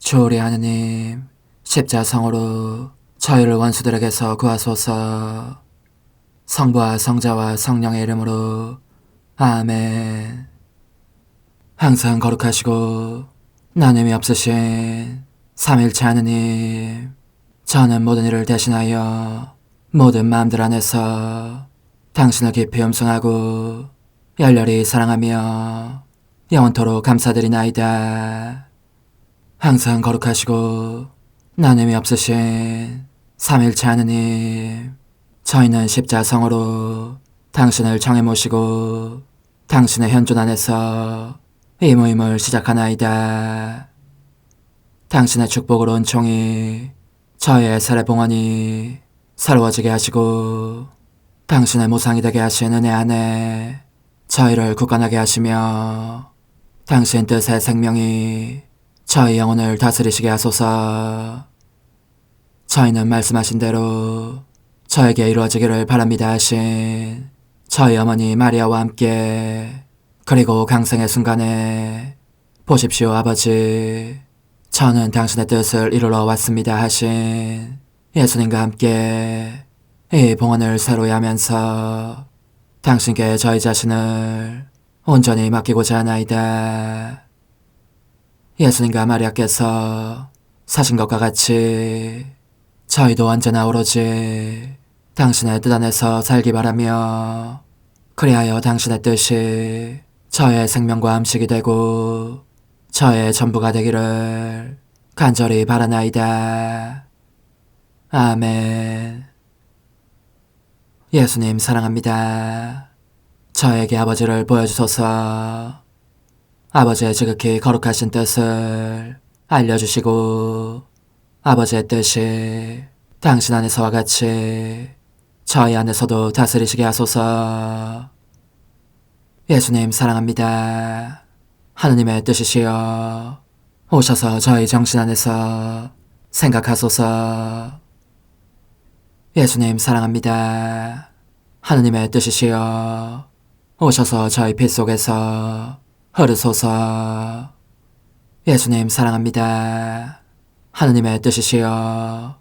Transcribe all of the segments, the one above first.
주오리 하느님, 십자성으로 저희를 원수들에게서 구하소서. 성부와 성자와 성령의 이름으로 아멘. 항상 거룩하시고 나눔이 없으신 삼일체 하느님, 저는 모든 일을 대신하여 모든 마음들 안에서 당신을 깊이 음성하고 열렬히 사랑하며 영원토록 감사드리나이다. 항상 거룩하시고 나눔이 없으신 삼일체 하느님, 저희는 십자성으로 당신을 정해 모시고 당신의 현존 안에서 이 모임을 시작하나이다. 당신의 축복으로 은총이 저희의 세례봉헌이 새로워지게 하시고 당신의 모상이 되게 하신 은혜 안에 저희를 굳건하게 하시며 당신 뜻의 생명이 저희 영혼을 다스리시게 하소서. 저희는 말씀하신 대로 저에게 이루어지기를 바랍니다 하신 저희 어머니 마리아와 함께, 그리고 강생의 순간에 보십시오 아버지, 저는 당신의 뜻을 이루러 왔습니다 하신 예수님과 함께 이 봉헌을 새로이 하면서 당신께 저희 자신을 온전히 맡기고자 하나이다. 예수님과 마리아께서 사신 것과 같이 저희도 언제나 오로지 당신의 뜻 안에서 살기 바라며, 그리하여 당신의 뜻이 저의 생명과 음식이 되고 저의 전부가 되기를 간절히 바라나이다. 아멘. 예수님 사랑합니다. 저에게 아버지를 보여주소서. 아버지의 지극히 거룩하신 뜻을 알려주시고 아버지의 뜻이 당신 안에서와 같이 저희 안에서도 다스리시게 하소서. 예수님 사랑합니다. 하느님의 뜻이시여 오셔서 저희 정신 안에서 생각하소서. 예수님 사랑합니다. 하느님의 뜻이시여 오셔서 저희 피 속에서 흐르소서. 예수님 사랑합니다. 하느님의 뜻이시여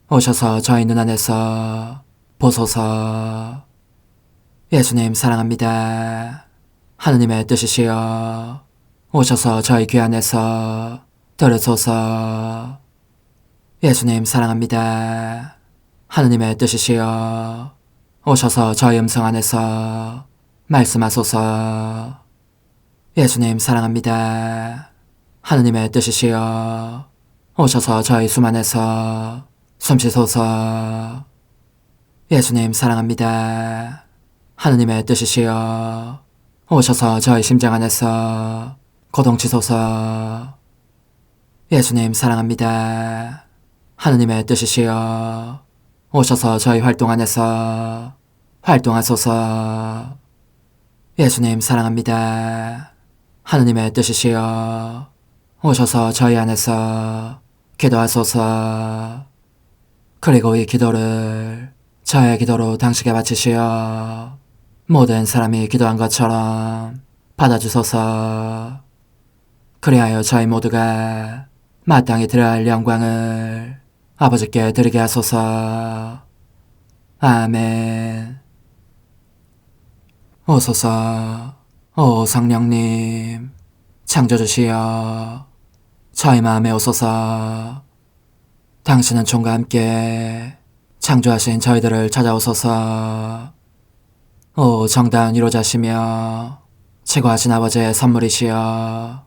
오셔서 저희 눈 안에서 보소서. 예수님 사랑합니다. 하느님의 뜻이시여 오셔서 저희 귀 안에서 들으소서. 예수님 사랑합니다. 하느님의 뜻이시여 오셔서 저희 음성 안에서 말씀하소서. 예수님 사랑합니다. 하느님의 뜻이시여 오셔서 저희 숨 안에서 숨쉬소서. 예수님 사랑합니다. 하느님의 뜻이시여 오셔서 저희 심장 안에서 고동치소서. 예수님 사랑합니다. 하느님의 뜻이시여 오셔서 저희 활동 안에서 활동하소서. 예수님 사랑합니다. 하느님의 뜻이시여 오셔서 저희 안에서 기도하소서. 그리고 이 기도를 저의 기도로 당신께 바치시어 모든 사람이 기도한 것처럼 받아주소서. 그리하여 저희 모두가 마땅히 드려야 할 영광을 아버지께 드리게 하소서. 아멘. 오소서. 오 성령님 창조주시여 저희 마음에 오소서. 당신은 총과 함께 창조하신 저희들을 찾아오소서. 오 정다운 위로자시며 최고하신 아버지의 선물이시여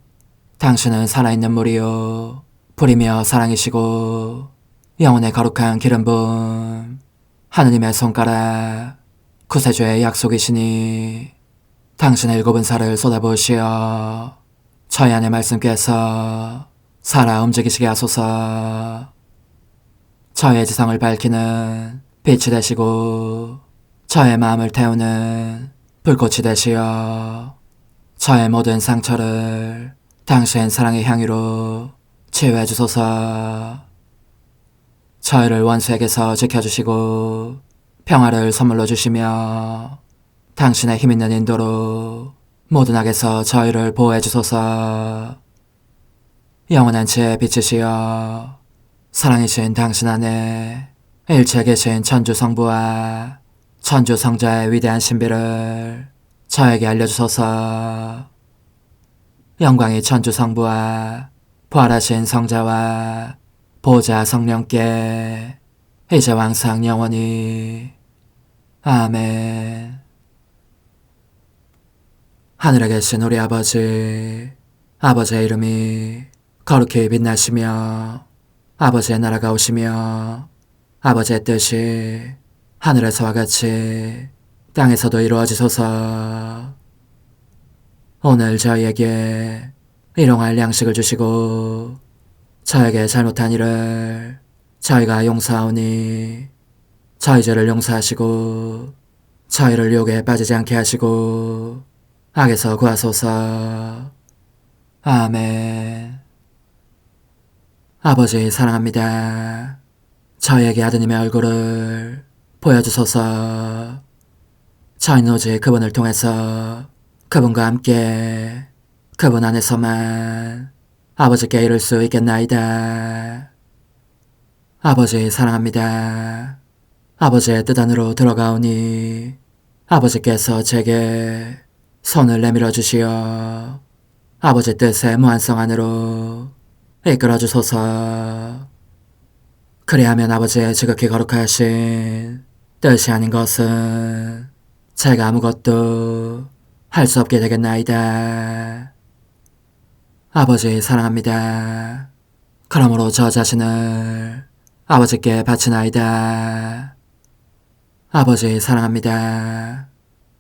당신은 살아있는 물이요 불이며 사랑이시고 영혼의 거룩한 기름 부음 하느님의 손가락 구세주의 약속이시니 당신의 일곱은 살을 쏟아부으시어 저희 안의 말씀께서 살아 움직이시게 하소서. 저의 지성을 밝히는 빛이 되시고 저의 마음을 태우는 불꽃이 되시어 저의 모든 상처를 당신 사랑의 향유로 치유해 주소서. 저희를 원수에게서 지켜주시고 평화를 선물로 주시며 당신의 힘있는 인도로 모든 악에서 저희를 보호해 주소서. 영원한 제 빛이시여 사랑이신 당신 안에 일체 계신 천주 성부와 천주 성자의 위대한 신비를 저에게 알려주소서. 영광이 천주 성부와 부활하신 성자와 보좌 성령께 이제와 항상 영원히 아멘. 하늘에 계신 우리 아버지, 아버지의 이름이 거룩히 빛나시며 아버지의 나라가 오시며 아버지의 뜻이 하늘에서와 같이 땅에서도 이루어지소서. 오늘 저희에게 일용할 양식을 주시고 저에게 잘못한 일을 저희가 용서하오니 저희 죄를 용서하시고 저희를 유혹에 빠지지 않게 하시고 악에서 구하소서. 아멘. 아버지 사랑합니다. 저희에게 아드님의 얼굴을 보여주소서. 저희는 오직 그분을 통해서 그분과 함께 그분 안에서만 아버지께 이룰 수 있겠나이다. 아버지 사랑합니다. 아버지의 뜻 안으로 들어가오니 아버지께서 제게 손을 내밀어 주시어 아버지 뜻의 무한성 안으로 이끌어 주소서. 그리하면 아버지의 지극히 거룩하신 뜻이 아닌 것은 제가 아무것도 할 수 없게 되겠나이다. 아버지 사랑합니다. 그러므로 저 자신을 아버지께 바치나이다. 아버지 사랑합니다.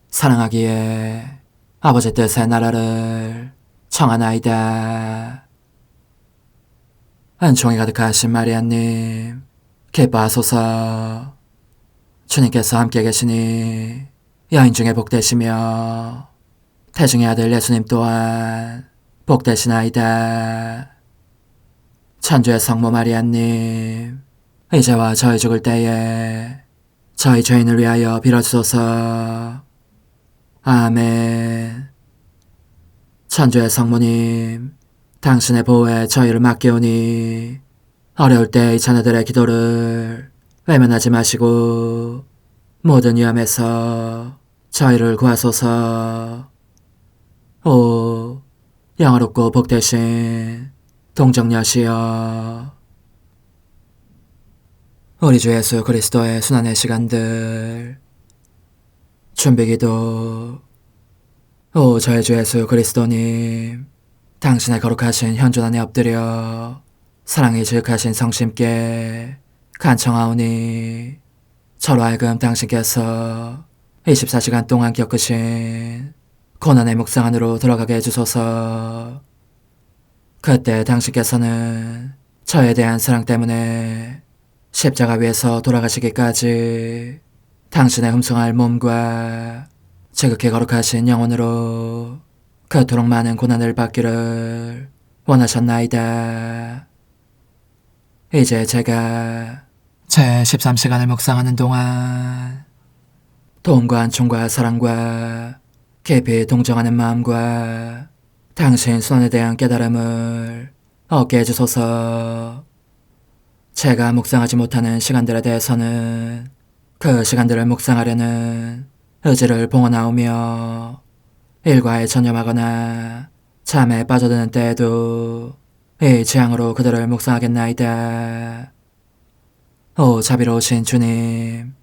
사랑하기에 아버지 뜻의 나라를 청하나이다. 은총이 가득하신 마리아님, 기뻐하소서. 주님께서 함께 계시니 여인 중에 복되시며 태중의 아들 예수님 또한 복되시나이다. 천주의 성모 마리아님, 이제와 저희 죽을 때에 저희 죄인을 위하여 빌어주소서. 아멘. 천주의 성모님, 당신의 보호에 저희를 맡기오니 어려울 때 이 자녀들의 기도를 외면하지 마시고 모든 위험에서 저희를 구하소서. 오, 영화롭고 복되신 동정녀시여, 우리 주 예수 그리스도의 순환의 시간들 준비기도. 오 저희 주 예수 그리스도님, 당신의 거룩하신 현존 안에 엎드려 사랑이 지극하신 성심께 간청하오니 저로 하여금 당신께서 24시간 동안 겪으신 고난의 묵상 안으로 들어가게 해주소서. 그때 당신께서는 저에 대한 사랑 때문에 십자가 위에서 돌아가시기까지 당신의 흠숭할 몸과 지극히 거룩하신 영혼으로 그토록 많은 고난을 받기를 원하셨나이다. 이제 제가 제 13시간을 묵상하는 동안 도움과 안총과 사랑과 깊이 동정하는 마음과 당신 손에 대한 깨달음을 얻게 해주소서. 제가 묵상하지 못하는 시간들에 대해서는 그 시간들을 묵상하려는 의지를 봉헌하오며 일과에 전념하거나 잠에 빠져드는 때에도 이 재앙으로 그들을 묵상하겠나이다. 오 자비로우신 주님,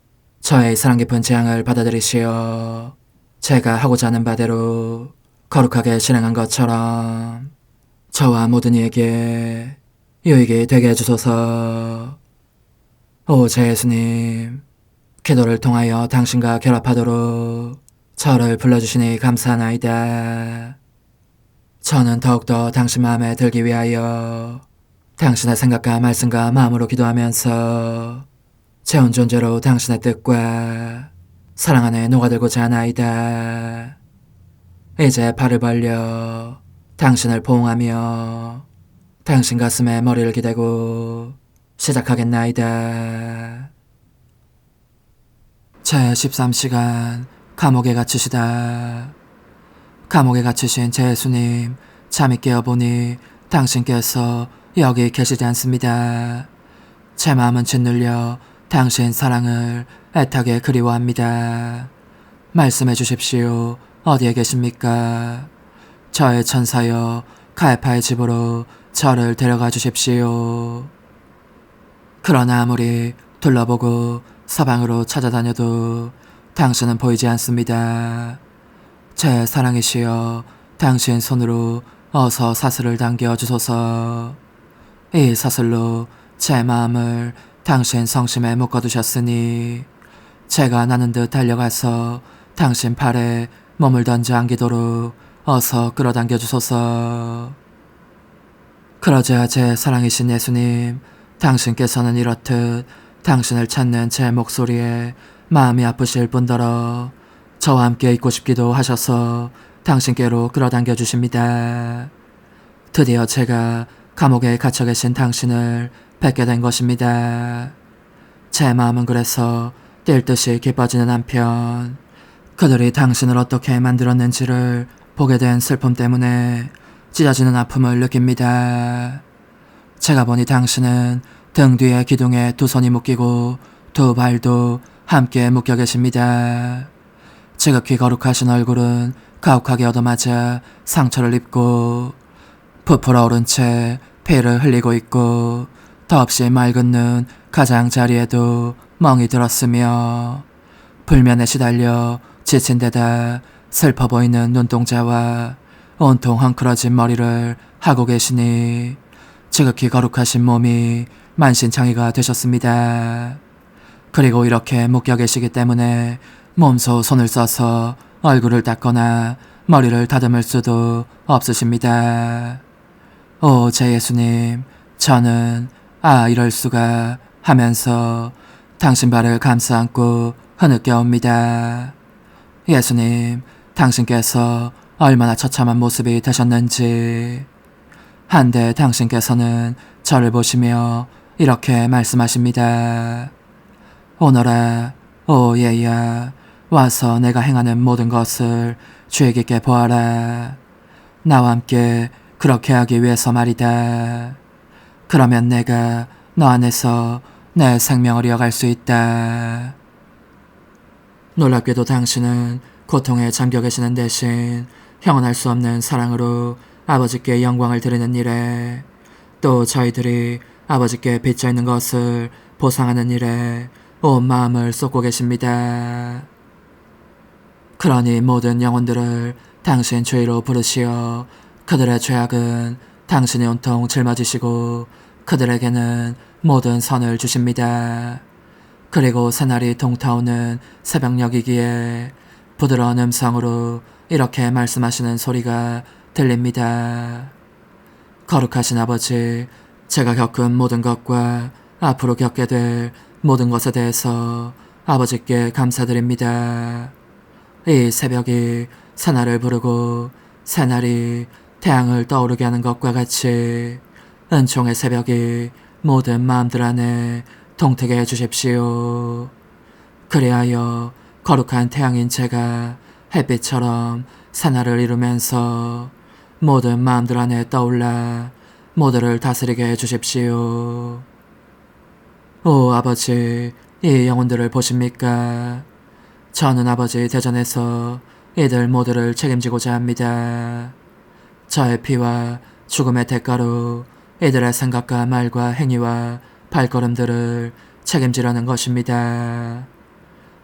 저의 사랑 깊은 재앙을 받아들이시어 제가 하고자 하는 바대로 거룩하게 실행한 것처럼 저와 모든 이에게 유익이 되게 해주소서. 오 제 예수님, 기도를 통하여 당신과 결합하도록 저를 불러주시니 감사하나이다. 저는 더욱더 당신 마음에 들기 위하여 당신의 생각과 말씀과 마음으로 기도하면서 제 온 존재로 당신의 뜻과 사랑 안에 녹아들고자 하나이다. 이제 팔을 벌려 당신을 포옹하며 당신 가슴에 머리를 기대고 시작하겠나이다. 제 13시간 감옥에 갇히시다. 감옥에 갇히신 제 예수님, 잠이 깨어보니 당신께서 여기 계시지 않습니다. 제 마음은 짓눌려 당신 사랑을 애타게 그리워합니다. 말씀해 주십시오. 어디에 계십니까? 저의 천사여, 가야파의 집으로 저를 데려가 주십시오. 그러나 아무리 둘러보고 서방으로 찾아다녀도 당신은 보이지 않습니다. 제 사랑이시여, 당신 손으로 어서 사슬을 당겨 주소서. 이 사슬로 제 마음을 당신 성심에 묶어두셨으니 제가 나는 듯 달려가서 당신 팔에 몸을 던져 안기도록 어서 끌어당겨 주소서. 그러자 제 사랑이신 예수님, 당신께서는 이렇듯 당신을 찾는 제 목소리에 마음이 아프실 뿐더러 저와 함께 있고 싶기도 하셔서 당신께로 끌어당겨 주십니다. 드디어 제가 감옥에 갇혀 계신 당신을 뵙게 된 것입니다. 제 마음은 그래서 뛸 듯이 기뻐지는 한편 그들이 당신을 어떻게 만들었는지를 보게 된 슬픔 때문에 찢어지는 아픔을 느낍니다. 제가 보니 당신은 등 뒤에 기둥에 두 손이 묶이고 두 발도 함께 묶여 계십니다. 지극히 거룩하신 얼굴은 가혹하게 얻어맞아 상처를 입고 부풀어 오른 채 피를 흘리고 있고 더없이 맑은 눈 가장자리에도 멍이 들었으며 불면에 시달려 지친 데다 슬퍼 보이는 눈동자와 온통 헝클어진 머리를 하고 계시니 지극히 거룩하신 몸이 만신창이가 되셨습니다. 그리고 이렇게 묶여 계시기 때문에 몸소 손을 써서 얼굴을 닦거나 머리를 다듬을 수도 없으십니다. 오, 제 예수님, 저는 이럴 수가 하면서 당신 발을 감싸 안고 흐느껴옵니다. 예수님, 당신께서 얼마나 처참한 모습이 되셨는지. 한데 당신께서는 저를 보시며 이렇게 말씀하십니다. 오너라, 오 얘야, 와서 내가 행하는 모든 것을 주의 깊게 보아라. 나와 함께 그렇게 하기 위해서 말이다. 그러면 내가 너 안에서 내 생명을 이어갈 수 있다. 놀랍게도 당신은 고통에 잠겨 계시는 대신 형언할 수 없는 사랑으로 아버지께 영광을 드리는 일에, 또 저희들이 아버지께 빚져 있는 것을 보상하는 일에 온 마음을 쏟고 계십니다. 그러니 모든 영혼들을 당신 주의로 부르시어 그들의 죄악은 당신이 온통 짊어지시고 그들에게는 모든 선을 주십니다. 그리고 새날이 동타오는 새벽녘이기에 부드러운 음성으로 이렇게 말씀하시는 소리가 들립니다. 거룩하신 아버지, 제가 겪은 모든 것과 앞으로 겪게 될 모든 것에 대해서 아버지께 감사드립니다. 이 새벽이 새날을 부르고 새날이 태양을 떠오르게 하는 것과 같이 은총의 새벽이 모든 마음들 안에 동트게 해주십시오. 그리하여 거룩한 태양인 제가 햇빛처럼 새날을 이루면서 모든 마음들 안에 떠올라 모두를 다스리게 해주십시오. 오 아버지, 이 영혼들을 보십니까? 저는 아버지 대전에서 이들 모두를 책임지고자 합니다. 저의 피와 죽음의 대가로 이들의 생각과 말과 행위와 발걸음들을 책임지려는 것입니다.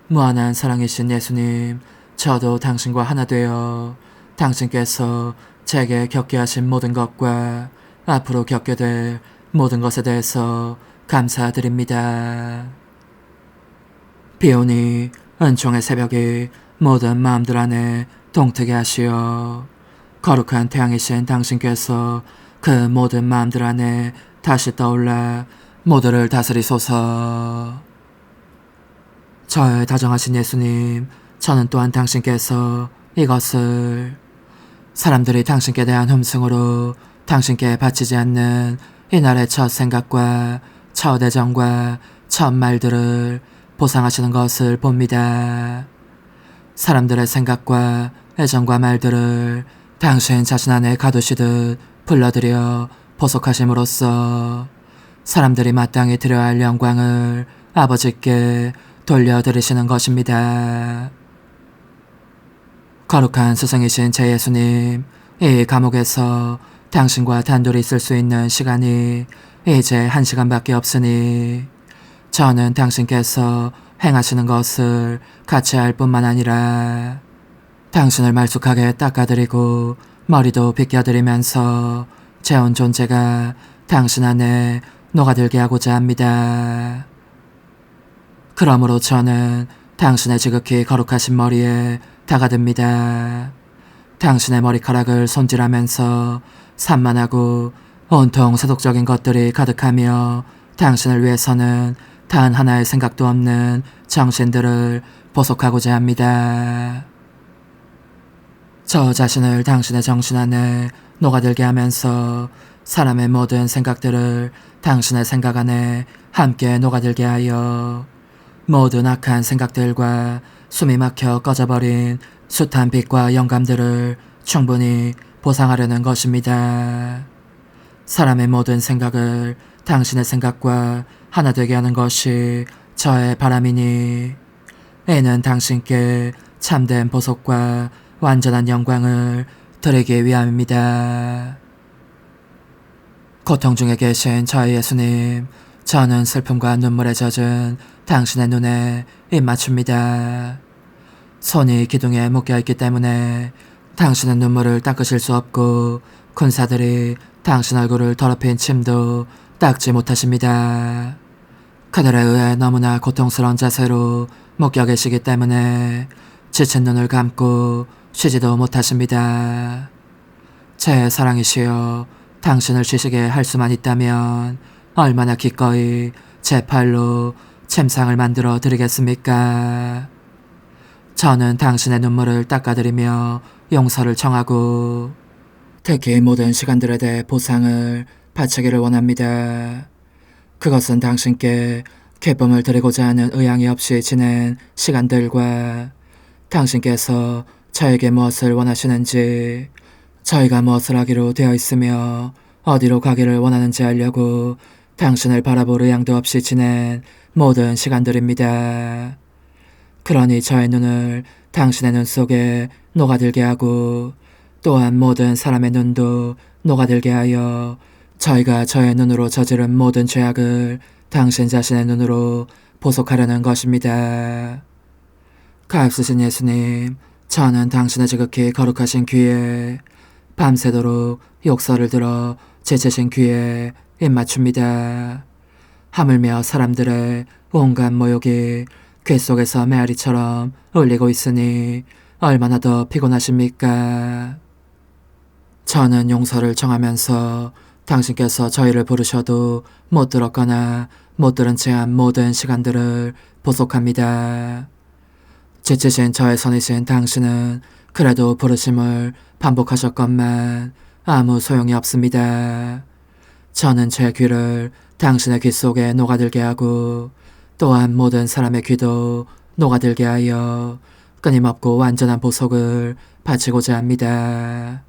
무한한 사랑이신 예수님, 저도 당신과 하나 되어 당신께서 제게 겪게 하신 모든 것과 앞으로 겪게 될 모든 것에 대해서 감사드립니다. 비오니 은총의 새벽이 모든 마음들 안에 동트게 하시어 거룩한 태양이신 당신께서 그 모든 마음들 안에 다시 떠올라 모두를 다스리소서. 저의 다정하신 예수님, 저는 또한 당신께서 이것을 사람들이 당신께 대한 흠승으로 당신께 바치지 않는 이날의 첫 생각과 첫 애정과 첫 말들을 보상하시는 것을 봅니다. 사람들의 생각과 애정과 말들을 당신 자신 안에 가두시듯 불러들여 보속하심으로써 사람들이 마땅히 드려야 할 영광을 아버지께 돌려드리시는 것입니다. 거룩한 스승이신 제 예수님, 이 감옥에서 당신과 단둘이 있을 수 있는 시간이 이제 1시간밖에 없으니 저는 당신께서 행하시는 것을 같이 할 뿐만 아니라 당신을 말쑥하게 닦아드리고 머리도 빗겨드리면서 제 온 존재가 당신 안에 녹아들게 하고자 합니다. 그러므로 저는 당신의 지극히 거룩하신 머리에 다가듭니다. 당신의 머리카락을 손질하면서 산만하고 온통 세속적인 것들이 가득하며 당신을 위해서는 단 하나의 생각도 없는 정신들을 보속하고자 합니다. 저 자신을 당신의 정신 안에 녹아들게 하면서 사람의 모든 생각들을 당신의 생각 안에 함께 녹아들게 하여 모든 악한 생각들과 숨이 막혀 꺼져버린 숱한 빛과 영감들을 충분히 보상하려는 것입니다. 사람의 모든 생각을 당신의 생각과 하나 되게 하는 것이 저의 바람이니 이는 당신께 참된 보속과 완전한 영광을 드리기 위함입니다. 고통 중에 계신 저의 예수님, 저는 슬픔과 눈물에 젖은 당신의 눈에 입맞춥니다. 손이 기둥에 묶여있기 때문에 당신은 눈물을 닦으실 수 없고 군사들이 당신 얼굴을 더럽힌 침도 닦지 못하십니다. 그들에 의해 너무나 고통스러운 자세로 묶여 계시기 때문에 지친 눈을 감고 쉬지도 못하십니다. 제 사랑이시여, 당신을 쉬시게 할 수만 있다면 얼마나 기꺼이 제 팔로 침상을 만들어 드리겠습니까? 저는 당신의 눈물을 닦아드리며 용서를 청하고 특히 모든 시간들에 대해 보상을 바치기를 원합니다. 그것은 당신께 기쁨을 드리고자 하는 의향이 없이 지낸 시간들과 당신께서 저에게 무엇을 원하시는지, 저희가 무엇을 하기로 되어 있으며 어디로 가기를 원하는지 알려고 당신을 바라볼 의향도 없이 지낸 모든 시간들입니다. 그러니 저의 눈을 당신의 눈 속에 녹아들게 하고 또한 모든 사람의 눈도 녹아들게 하여 저희가 저의 눈으로 저지른 모든 죄악을 당신 자신의 눈으로 보속하려는 것입니다. 값으신 예수님, 저는 당신의 지극히 거룩하신 귀에 밤새도록 욕설을 들어 지치신 귀에 입맞춥니다. 하물며 사람들의 온갖 모욕이 귀 속에서 메아리처럼 울리고 있으니 얼마나 더 피곤하십니까? 저는 용서를 청하면서 당신께서 저희를 부르셔도 못 들었거나 못 들은 채 한 모든 시간들을 보속합니다. 지치신 저의 선이신 당신은 그래도 부르심을 반복하셨건만 아무 소용이 없습니다. 저는 제 귀를 당신의 귀 속에 녹아들게 하고 또한 모든 사람의 귀도 녹아들게 하여 끊임없고 완전한 보속을 바치고자 합니다.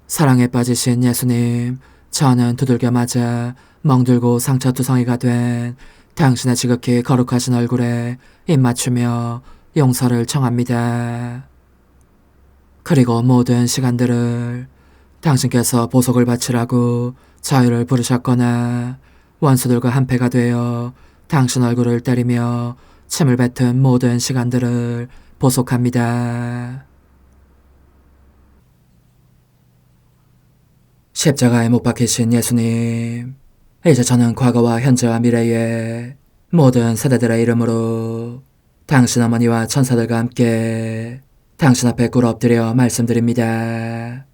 사랑에 빠지신 예수님, 저는 두들겨 맞아 멍들고 상처투성이가 된 당신의 지극히 거룩하신 얼굴에 입맞추며 용서를 청합니다. 그리고 모든 시간들을 당신께서 보속을 바치라고 저희를 부르셨거나 원수들과 한패가 되어 당신 얼굴을 때리며 침을 뱉은 모든 시간들을 보속합니다. 십자가에 못 박히신 예수님, 이제 저는 과거와 현재와 미래의 모든 세대들의 이름으로 당신 어머니와 천사들과 함께 당신 앞에 꿇어 엎드려 말씀드립니다.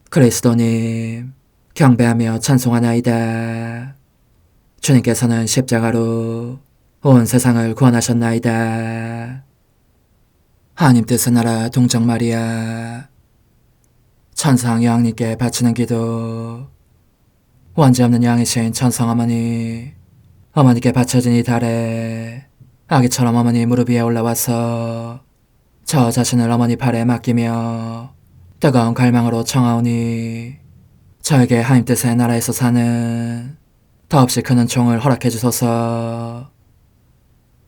그리스도님, 경배하며 찬송하나이다. 주님께서는 십자가로 온 세상을 구원하셨나이다. 하나님 뜻은 알아 동정 마리아, 천상 여왕님께 바치는 기도. 원죄없는 양이신 천상 어머니, 어머니께 바쳐진 이 달에 아기처럼 어머니 무릎 위에 올라와서 저 자신을 어머니 팔에 맡기며 뜨거운 갈망으로 청하오니 저에게 하나님 뜻의 나라에서 사는 더없이 큰 은총을 허락해 주소서.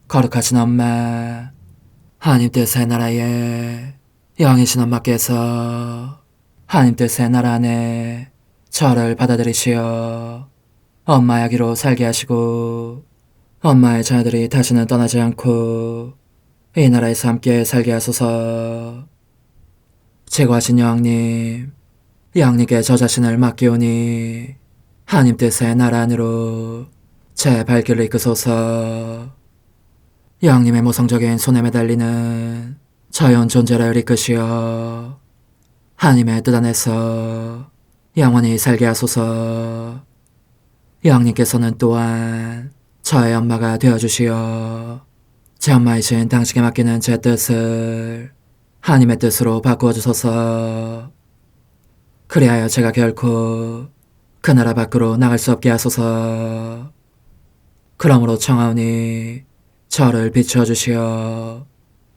거룩하신 엄마, 하나님 뜻의 나라에 영이신 엄마께서 하나님 뜻의 나라 안에 저를 받아들이시어 엄마의 아기로 살게 하시고 엄마의 자녀들이 다시는 떠나지 않고 이 나라에서 함께 살게 하소서. 제거하신 여왕님, 여왕님께 저 자신을 맡기오니 하나님 뜻의 나라 안으로 제 발길을 이끄소서. 여왕님의 모성적인 손에 매달리는 자연 존재를 이끄시어 하나님의 뜻 안에서 영원히 살게 하소서. 여왕님께서는 또한 저의 엄마가 되어주시어 제 엄마이신 당신께 맡기는 제 뜻을 하나님의 뜻으로 바꾸어 주소서. 그리하여 제가 결코 그 나라 밖으로 나갈 수 없게 하소서. 그러므로 청하오니 저를 비추어 주시어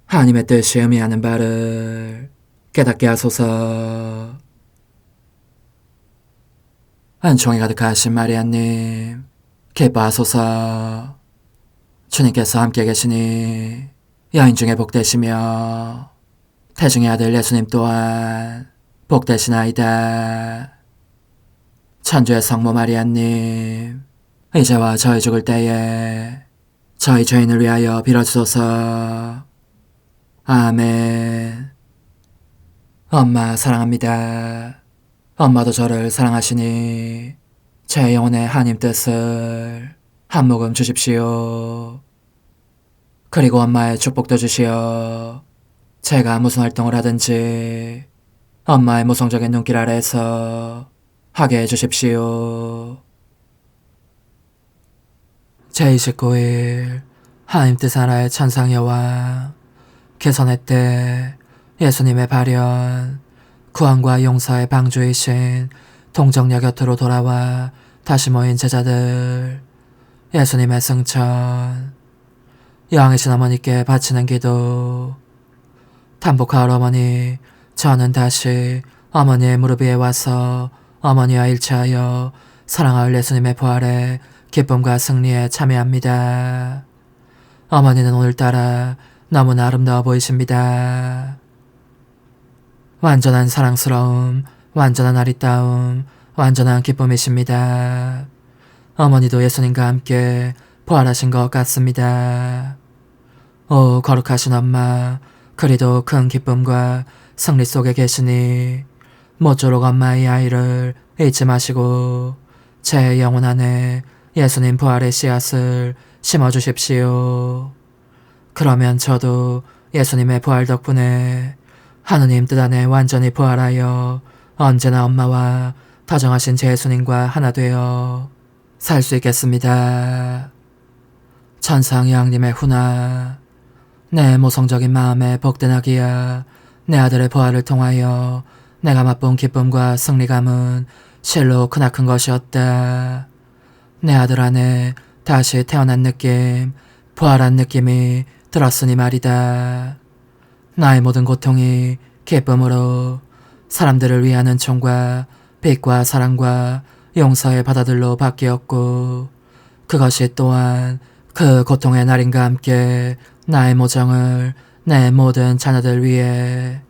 하나님의 뜻이 의미하는 바를 깨닫게 하소서. 은총이 가득하신 마리아님, 기뻐하소서. 주님께서 함께 계시니 여인 중에 복되시며 태중의 아들 예수님 또한 복되시나이다. 천주의 성모 마리아님, 이제와 저희 죽을 때에 저희 죄인을 위하여 빌어주소서. 아멘. 엄마 사랑합니다. 엄마도 저를 사랑하시니 제 영혼의 하나님 뜻을 한 모금 주십시오. 그리고 엄마의 축복도 주시어 제가 무슨 활동을 하든지 엄마의 모성적인 눈길 아래에서 하게 해주십시오. 제29일 하나님 뜻 하나의 천상 여왕 개선회 때 예수님의 발현, 구원과 용서의 방주이신 동정녀 곁으로 돌아와 다시 모인 제자들, 예수님의 승천, 여왕이신 어머니께 바치는 기도. 탄복하올 어머니, 저는 다시 어머니의 무릎 위에 와서 어머니와 일치하여 사랑하올 예수님의 부활에 기쁨과 승리에 참여합니다. 어머니는 오늘따라 너무나 아름다워 보이십니다. 완전한 사랑스러움, 완전한 아리따움, 완전한 기쁨이십니다. 어머니도 예수님과 함께 부활하신 것 같습니다. 오 거룩하신 엄마, 그리도 큰 기쁨과 승리 속에 계시니 모쪼록 엄마의 아이를 잊지 마시고 제 영혼 안에 예수님 부활의 씨앗을 심어주십시오. 그러면 저도 예수님의 부활 덕분에 하느님 뜻 안에 완전히 부활하여 언제나 엄마와 다정하신 제 예수님과 하나 되어 살 수 있겠습니다. 천상 여왕님의 훈화, 내 모성적인 마음에 복된 아기야, 내 아들의 부활을 통하여 내가 맛본 기쁨과 승리감은 실로 크나큰 것이었다. 내 아들 안에 다시 태어난 느낌, 부활한 느낌이 들었으니 말이다. 나의 모든 고통이 기쁨으로 사람들을 위한 은총과 빛과 사랑과 용서의 바다들로 바뀌었고, 그것이 또한 그 고통의 날인과 함께 나의 모정을 내 모든 자녀들 위해,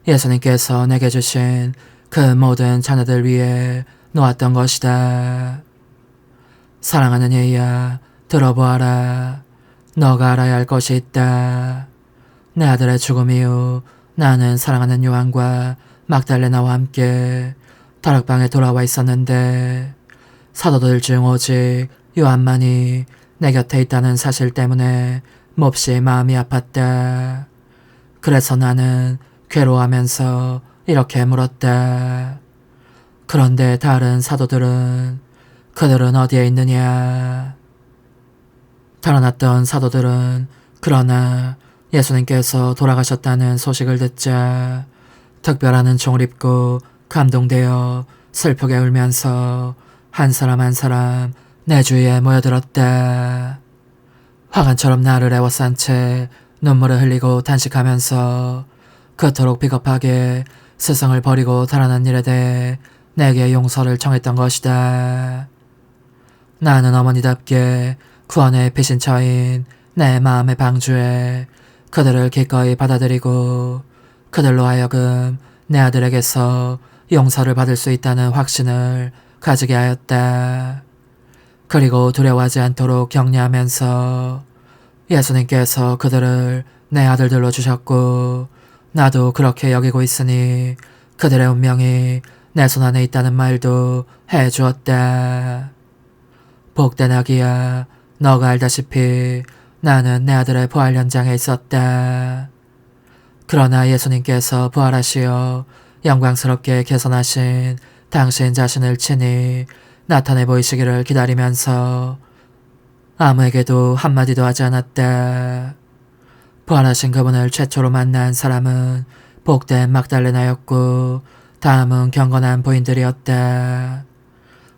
예수님께서 내게 주신 그 모든 자녀들 위해 놓았던 것이다. 사랑하는 얘야, 들어보아라. 너가 알아야 할 것이 있다. 내 아들의 죽음 이후 나는 사랑하는 요한과 막달레나와 함께 다락방에 돌아와 있었는데 사도들 중 오직 요한만이 내 곁에 있다는 사실 때문에 몹시 마음이 아팠다. 그래서 나는 괴로워하면서 이렇게 물었다. 그런데 다른 사도들은, 그들은 어디에 있느냐? 달아났던 사도들은 그러나 예수님께서 돌아가셨다는 소식을 듣자 특별한 은총을 입고 감동되어 슬프게 울면서 한 사람 한 사람 내 주위에 모여들었다. 화관처럼 나를 애워싼 채 눈물을 흘리고 단식하면서 그토록 비겁하게 스승을 버리고 달아난 일에 대해 내게 용서를 청했던 것이다. 나는 어머니답게 구원의 피신처인 내 마음의 방주에 그들을 기꺼이 받아들이고 그들로 하여금 내 아들에게서 용서를 받을 수 있다는 확신을 가지게 하였다. 그리고 두려워하지 않도록 격려하면서 예수님께서 그들을 내 아들들로 주셨고 나도 그렇게 여기고 있으니 그들의 운명이 내 손 안에 있다는 말도 해주었다. 복된 아기야, 너가 알다시피 나는 내 아들의 부활 현장에 있었다. 그러나 예수님께서 부활하시어 영광스럽게 개선하신 당신 자신을 친히 나타내 보이시기를 기다리면서 아무에게도 한마디도 하지 않았다. 부활하신 그분을 최초로 만난 사람은 복된 막달레나였고 다음은 경건한 부인들이었다.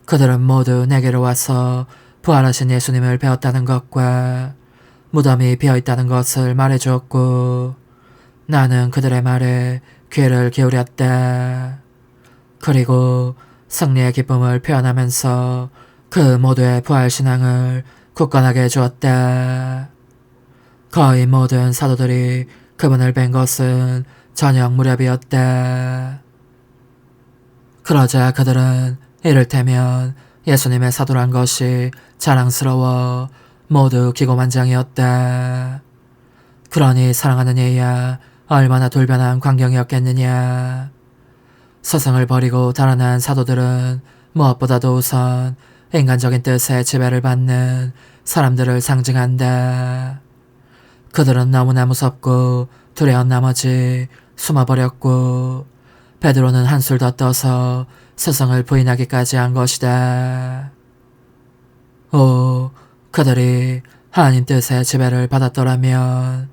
그들은 모두 내게로 와서 부활하신 예수님을 배웠다는 것과 무덤이 비어있다는 것을 말해주었고 나는 그들의 말에 귀를 기울였다. 그리고 승리의 기쁨을 표현하면서 그 모두의 부활신앙을 굳건하게 주었다. 거의 모든 사도들이 그분을 뵌 것은 저녁 무렵이었다. 그러자 그들은 이를테면 예수님의 사도란 것이 자랑스러워 모두 기고만장이었다. 그러니 사랑하는 얘야, 얼마나 돌변한 광경이었겠느냐. 스승을 버리고 달아난 사도들은 무엇보다도 우선 인간적인 뜻에 지배를 받는 사람들을 상징한다. 그들은 너무나 무섭고 두려운 나머지 숨어버렸고 베드로는 한술 더 떠서 스승을 부인하기까지 한 것이다. 오, 그들이 하나님 뜻의 지배를 받았더라면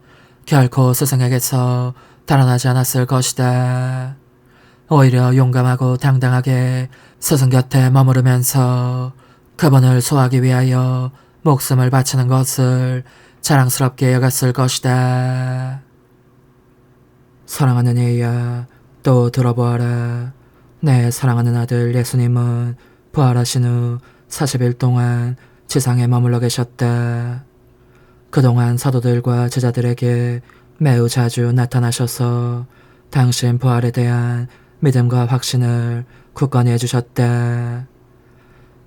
결코 스승에게서 달아나지 않았을 것이다. 오히려 용감하고 당당하게 스승 곁에 머무르면서 그분을 소화하기 위하여 목숨을 바치는 것을 자랑스럽게 여겼을 것이다. 사랑하는 애야, 또 들어보아라. 내 사랑하는 아들 예수님은 부활하신 후 40일 동안 지상에 머물러 계셨다. 그동안 사도들과 제자들에게 매우 자주 나타나셔서 당신 부활에 대한 믿음과 확신을 굳건히 해주셨다.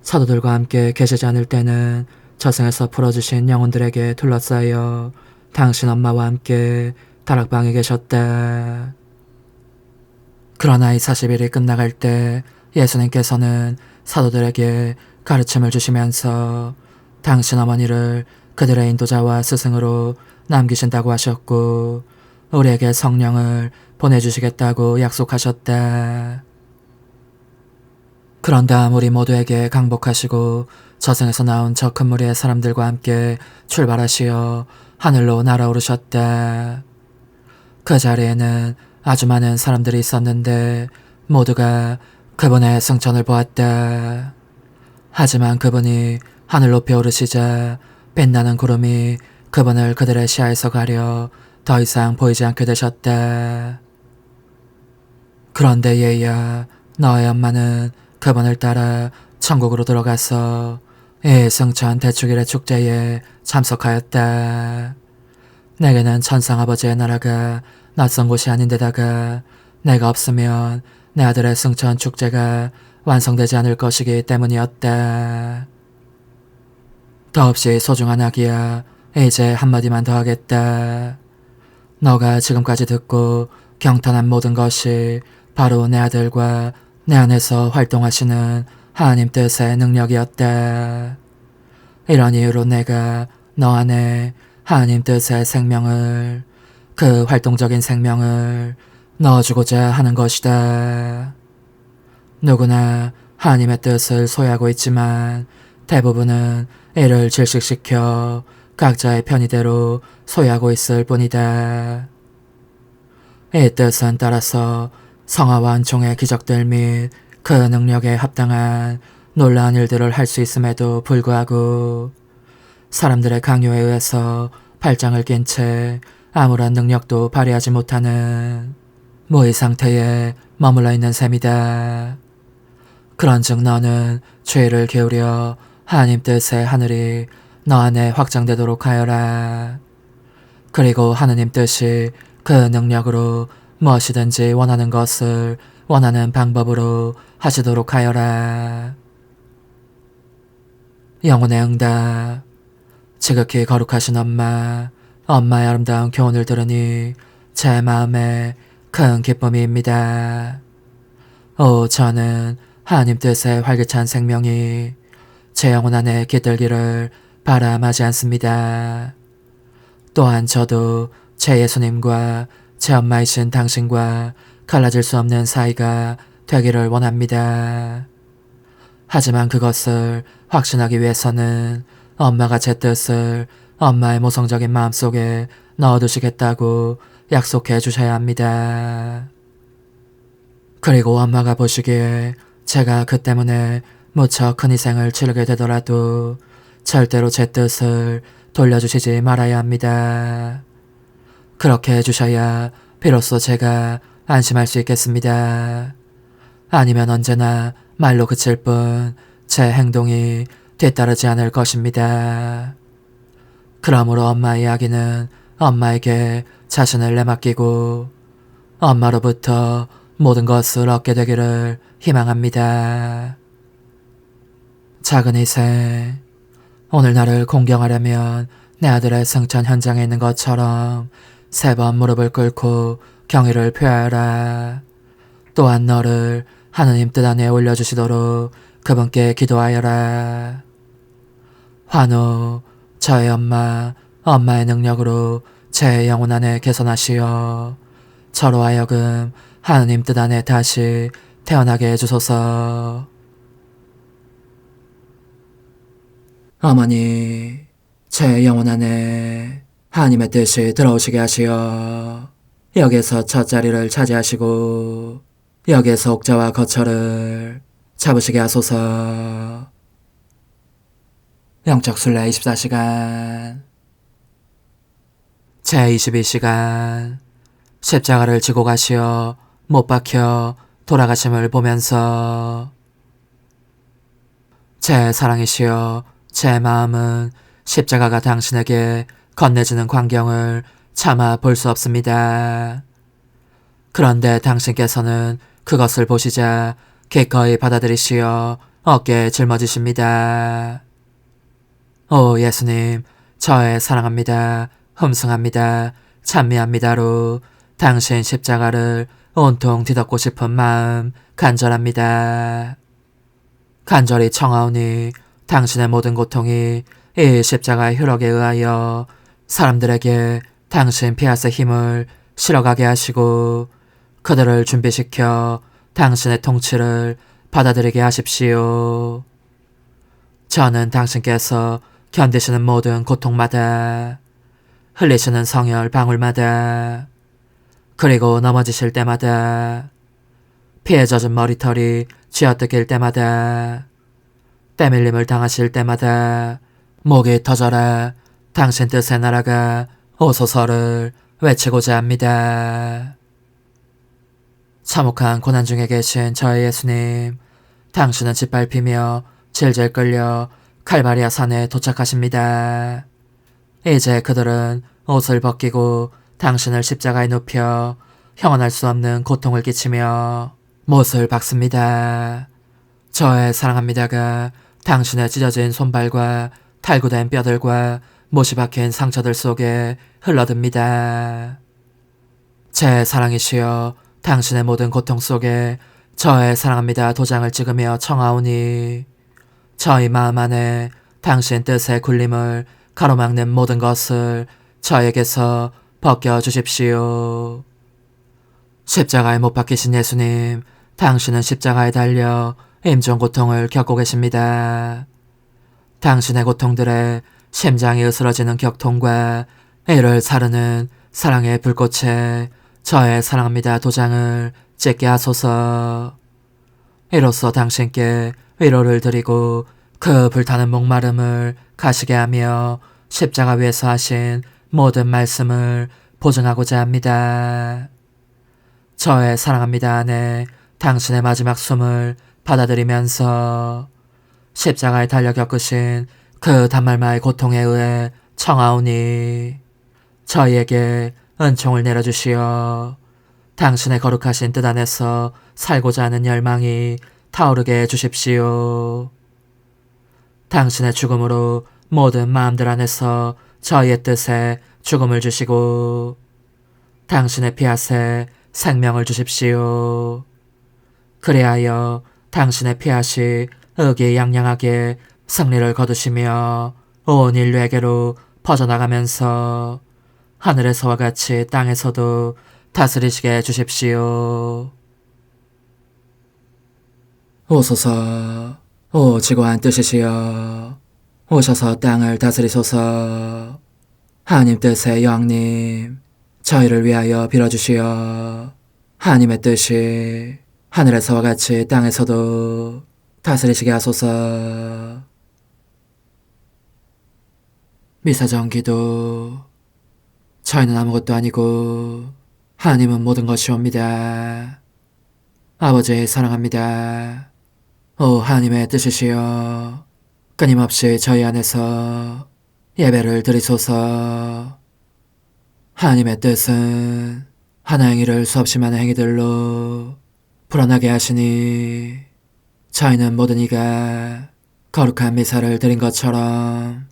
사도들과 함께 계시지 않을 때는 저승에서 풀어주신 영혼들에게 둘러싸여 당신 엄마와 함께 다락방에 계셨다. 그러나 이 40일이 끝나갈 때 예수님께서는 사도들에게 가르침을 주시면서 당신 어머니를 그들의 인도자와 스승으로 남기신다고 하셨고 우리에게 성령을 보내주시겠다고 약속하셨다. 그런 다음 우리 모두에게 강복하시고 저승에서 나온 저 큰 무리의 사람들과 함께 출발하시어 하늘로 날아오르셨다. 그 자리에는 아주 많은 사람들이 있었는데 모두가 그분의 승천을 보았다. 하지만 그분이 하늘 높이 오르시자 빛나는 구름이 그분을 그들의 시야에서 가려 더 이상 보이지 않게 되셨다. 그런데 얘야, 너의 엄마는 그분을 따라 천국으로 들어가서 이 승천 대축일의 축제에 참석하였다. 내게는 천상아버지의 나라가 낯선 곳이 아닌데다가 내가 없으면 내 아들의 승천 축제가 완성되지 않을 것이기 때문이었다. 더없이 소중한 아기야, 이제 한마디만 더 하겠다. 너가 지금까지 듣고 경탄한 모든 것이 바로 내 아들과 내 안에서 활동하시는 하나님 뜻의 능력이었다. 이런 이유로 내가 너 안에 하나님 뜻의 생명을, 그 활동적인 생명을 넣어주고자 하는 것이다. 누구나 하나님의 뜻을 소유하고 있지만 대부분은 이를 질식시켜 각자의 편의대로 소유하고 있을 뿐이다. 이 뜻은 따라서 성화와 은총의 기적들 및 그 능력에 합당한 놀라운 일들을 할 수 있음에도 불구하고 사람들의 강요에 의해서 팔짱을 낀 채 아무런 능력도 발휘하지 못하는 무의 상태에 머물러 있는 셈이다. 그런즉 너는 주의를 기울여 하나님 뜻의 하늘이 너 안에 확장되도록 하여라. 그리고 하느님 뜻이 그 능력으로 무엇이든지 원하는 것을 원하는 방법으로 하시도록 하여라. 영혼의 응답. 지극히 거룩하신 엄마의 아름다운 교훈을 들으니 제 마음에 큰 기쁨이입니다. 저는 하나님 뜻의 활기찬 생명이 제 영혼 안에 깃들기를 바람하지 않습니다. 또한 저도 제 예수님과 제 엄마이신 당신과 갈라질 수 없는 사이가 되기를 원합니다. 하지만 그것을 확신하기 위해서는 엄마가 제 뜻을 엄마의 모성적인 마음속에 넣어두시겠다고 약속해 주셔야 합니다. 그리고 엄마가 보시기에 제가 그 때문에 무척 큰 희생을 치르게 되더라도 절대로 제 뜻을 돌려주시지 말아야 합니다. 그렇게 해주셔야 비로소 제가 안심할 수 있겠습니다. 아니면 언제나 말로 그칠 뿐 제 행동이 뒤따르지 않을 것입니다. 그러므로 엄마의 이야기는 엄마에게 자신을 내맡기고 엄마로부터 모든 것을 얻게 되기를 희망합니다. 작은 희생. 오늘 나를 공경하려면 내 아들의 승천 현장에 있는 것처럼 3번 무릎을 꿇고 경의를 표하여라. 또한 너를 하느님 뜻 안에 올려주시도록 그분께 기도하여라. 환호. 저의 엄마의 능력으로 제 영혼 안에 개선하시어 저로 하여금 하느님 뜻 안에 다시 태어나게 해주소서. 어머니, 제 영혼 안에 하나님의 뜻이 들어오시게 하시어 여기에서 첫 자리를 차지하시고 여기에서 옥자와 거처를 잡으시게 하소서. 영적 순례 24시간. 제22시간. 십자가를 지고 가시어 못 박혀 돌아가심을 보면서 제 사랑이시여 제 마음은 십자가가 당신에게 건네지는 광경을 차마 볼 수 없습니다. 그런데 당신께서는 그것을 보시자 기꺼이 받아들이시어 어깨에 짊어지십니다. 오 예수님, 저의 사랑합니다, 흠숭합니다, 찬미합니다로 당신 십자가를 온통 뒤덮고 싶은 마음 간절합니다. 간절히 청하오니 당신의 모든 고통이 이 십자가의 효력에 의하여 사람들에게 당신 피아스의 힘을 실어가게 하시고 그들을 준비시켜 당신의 통치를 받아들이게 하십시오. 저는 당신께서 견디시는 모든 고통마다, 흘리시는 성혈 방울마다, 그리고 넘어지실 때마다, 피에 젖은 머리털이 쥐어뜯길 때마다, 때밀림을 당하실 때마다 목이 터져라 당신 뜻의 나라가 오소서를 외치고자 합니다. 참혹한 고난 중에 계신 저의 예수님, 당신은 짓밟히며 질질 끌려 칼바리아 산에 도착하십니다. 이제 그들은 옷을 벗기고 당신을 십자가에 눕혀 형언할 수 없는 고통을 끼치며 못을 박습니다. 저의 사랑합니다가 당신의 찢어진 손발과 탈구된 뼈들과 못이 박힌 상처들 속에 흘러듭니다. 제 사랑이시여 당신의 모든 고통 속에 저의 사랑합니다 도장을 찍으며 청하오니 저희 마음 안에 당신 뜻의 굴림을 가로막는 모든 것을 저에게서 벗겨주십시오. 십자가에 못 박히신 예수님, 당신은 십자가에 달려 임종 고통을 겪고 계십니다. 당신의 고통들에 심장이 으스러지는 격통과 이를 사르는 사랑의 불꽃에 저의 사랑합니다 도장을 찍게 하소서. 이로써 당신께 위로를 드리고 그 불타는 목마름을 가시게 하며 십자가 위에서 하신 모든 말씀을 보증하고자 합니다. 저의 사랑합니다 안에 당신의 마지막 숨을 받아들이면서 십자가에 달려 겪으신 그 단말마의 고통에 의해 청하오니 저희에게 은총을 내려주시어 당신의 거룩하신 뜻 안에서 살고자 하는 열망이 타오르게 해주십시오. 당신의 죽음으로 모든 마음들 안에서 저희의 뜻에 죽음을 주시고 당신의 피앗에 생명을 주십시오. 그리하여 당신의 피앗이 의기양양하게 승리를 거두시며 온 인류에게로 퍼져나가면서 하늘에서와 같이 땅에서도 다스리시게 해주십시오. 오소서, 오 지고한 뜻이시여, 오셔서 땅을 다스리소서. 하나님 뜻의 여왕님, 저희를 위하여 빌어주시어 하나님의 뜻이 하늘에서와 같이 땅에서도 다스리시게 하소서. 미사정 기도. 저희는 아무것도 아니고 하나님은 모든 것이옵니다. 아버지 사랑합니다. 오 하나님의 뜻이시여, 끊임없이 저희 안에서 예배를 드리소서. 하나님의 뜻은 하나 행위를 수없이 많은 행위들로 불어나게 하시니 저희는 모든 이가 거룩한 미사를 드린 것처럼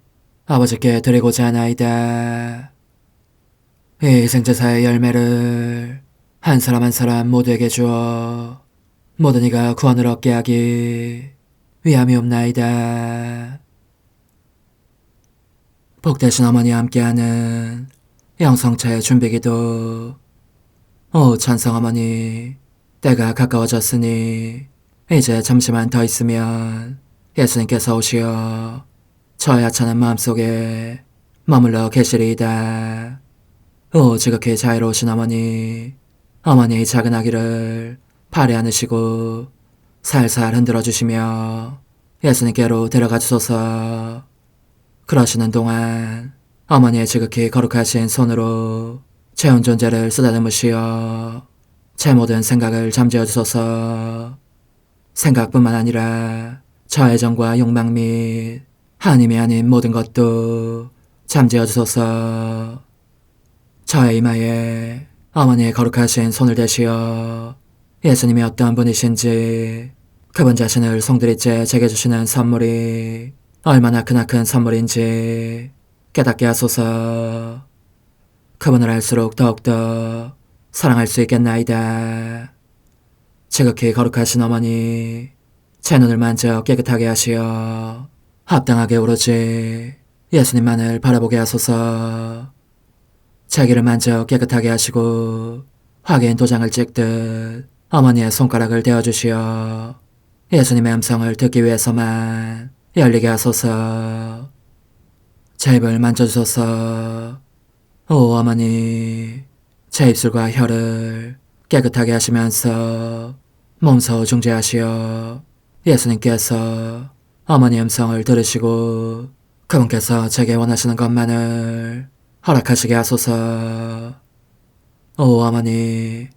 아버지께 드리고자 하나이다. 이 희생제사의 열매를 한 사람 한 사람 모두에게 주어 모든 이가 구원을 얻게 하기 위함이옵나이다. 복되신 어머니와 함께하는 영성차의 준비기도. 오 찬성 어머니, 때가 가까워졌으니 이제 잠시만 더 있으면 예수님께서 오시어 저의 하찮은 마음속에 머물러 계시리이다. 오 지극히 자유로우신 어머니, 어머니의 작은 아기를 팔에 안으시고 살살 흔들어 주시며 예수님께로 데려가 주소서. 그러시는 동안 어머니의 지극히 거룩하신 손으로 제 온 존재를 쓰다듬으시어 제 모든 생각을 잠재워 주소서. 생각뿐만 아니라 저 애정과 욕망 및 하나님이 아닌 모든 것도 잠재워 주소서. 저의 이마에 어머니의 거룩하신 손을 대시어 예수님이 어떤 분이신지, 그분 자신을 송두리째 제게 주시는 선물이 얼마나 크나큰 선물인지 깨닫게 하소서. 그분을 알수록 더욱더 사랑할 수 있겠나이다. 지극히 거룩하신 어머니, 제 눈을 만져 깨끗하게 하시어 합당하게 오로지 예수님만을 바라보게 하소서. 제 귀를 만져 깨끗하게 하시고 확인 도장을 찍듯 어머니의 손가락을 대어주시어 예수님의 음성을 듣기 위해서만 열리게 하소서. 제 입을 만져주소서. 오 어머니, 제 입술과 혀를 깨끗하게 하시면서 몸소 중재하시어 예수님께서 어머니의 음성을 들으시고 그분께서 제게 원하시는 것만을 허락하시게 하소서. 오 어머니,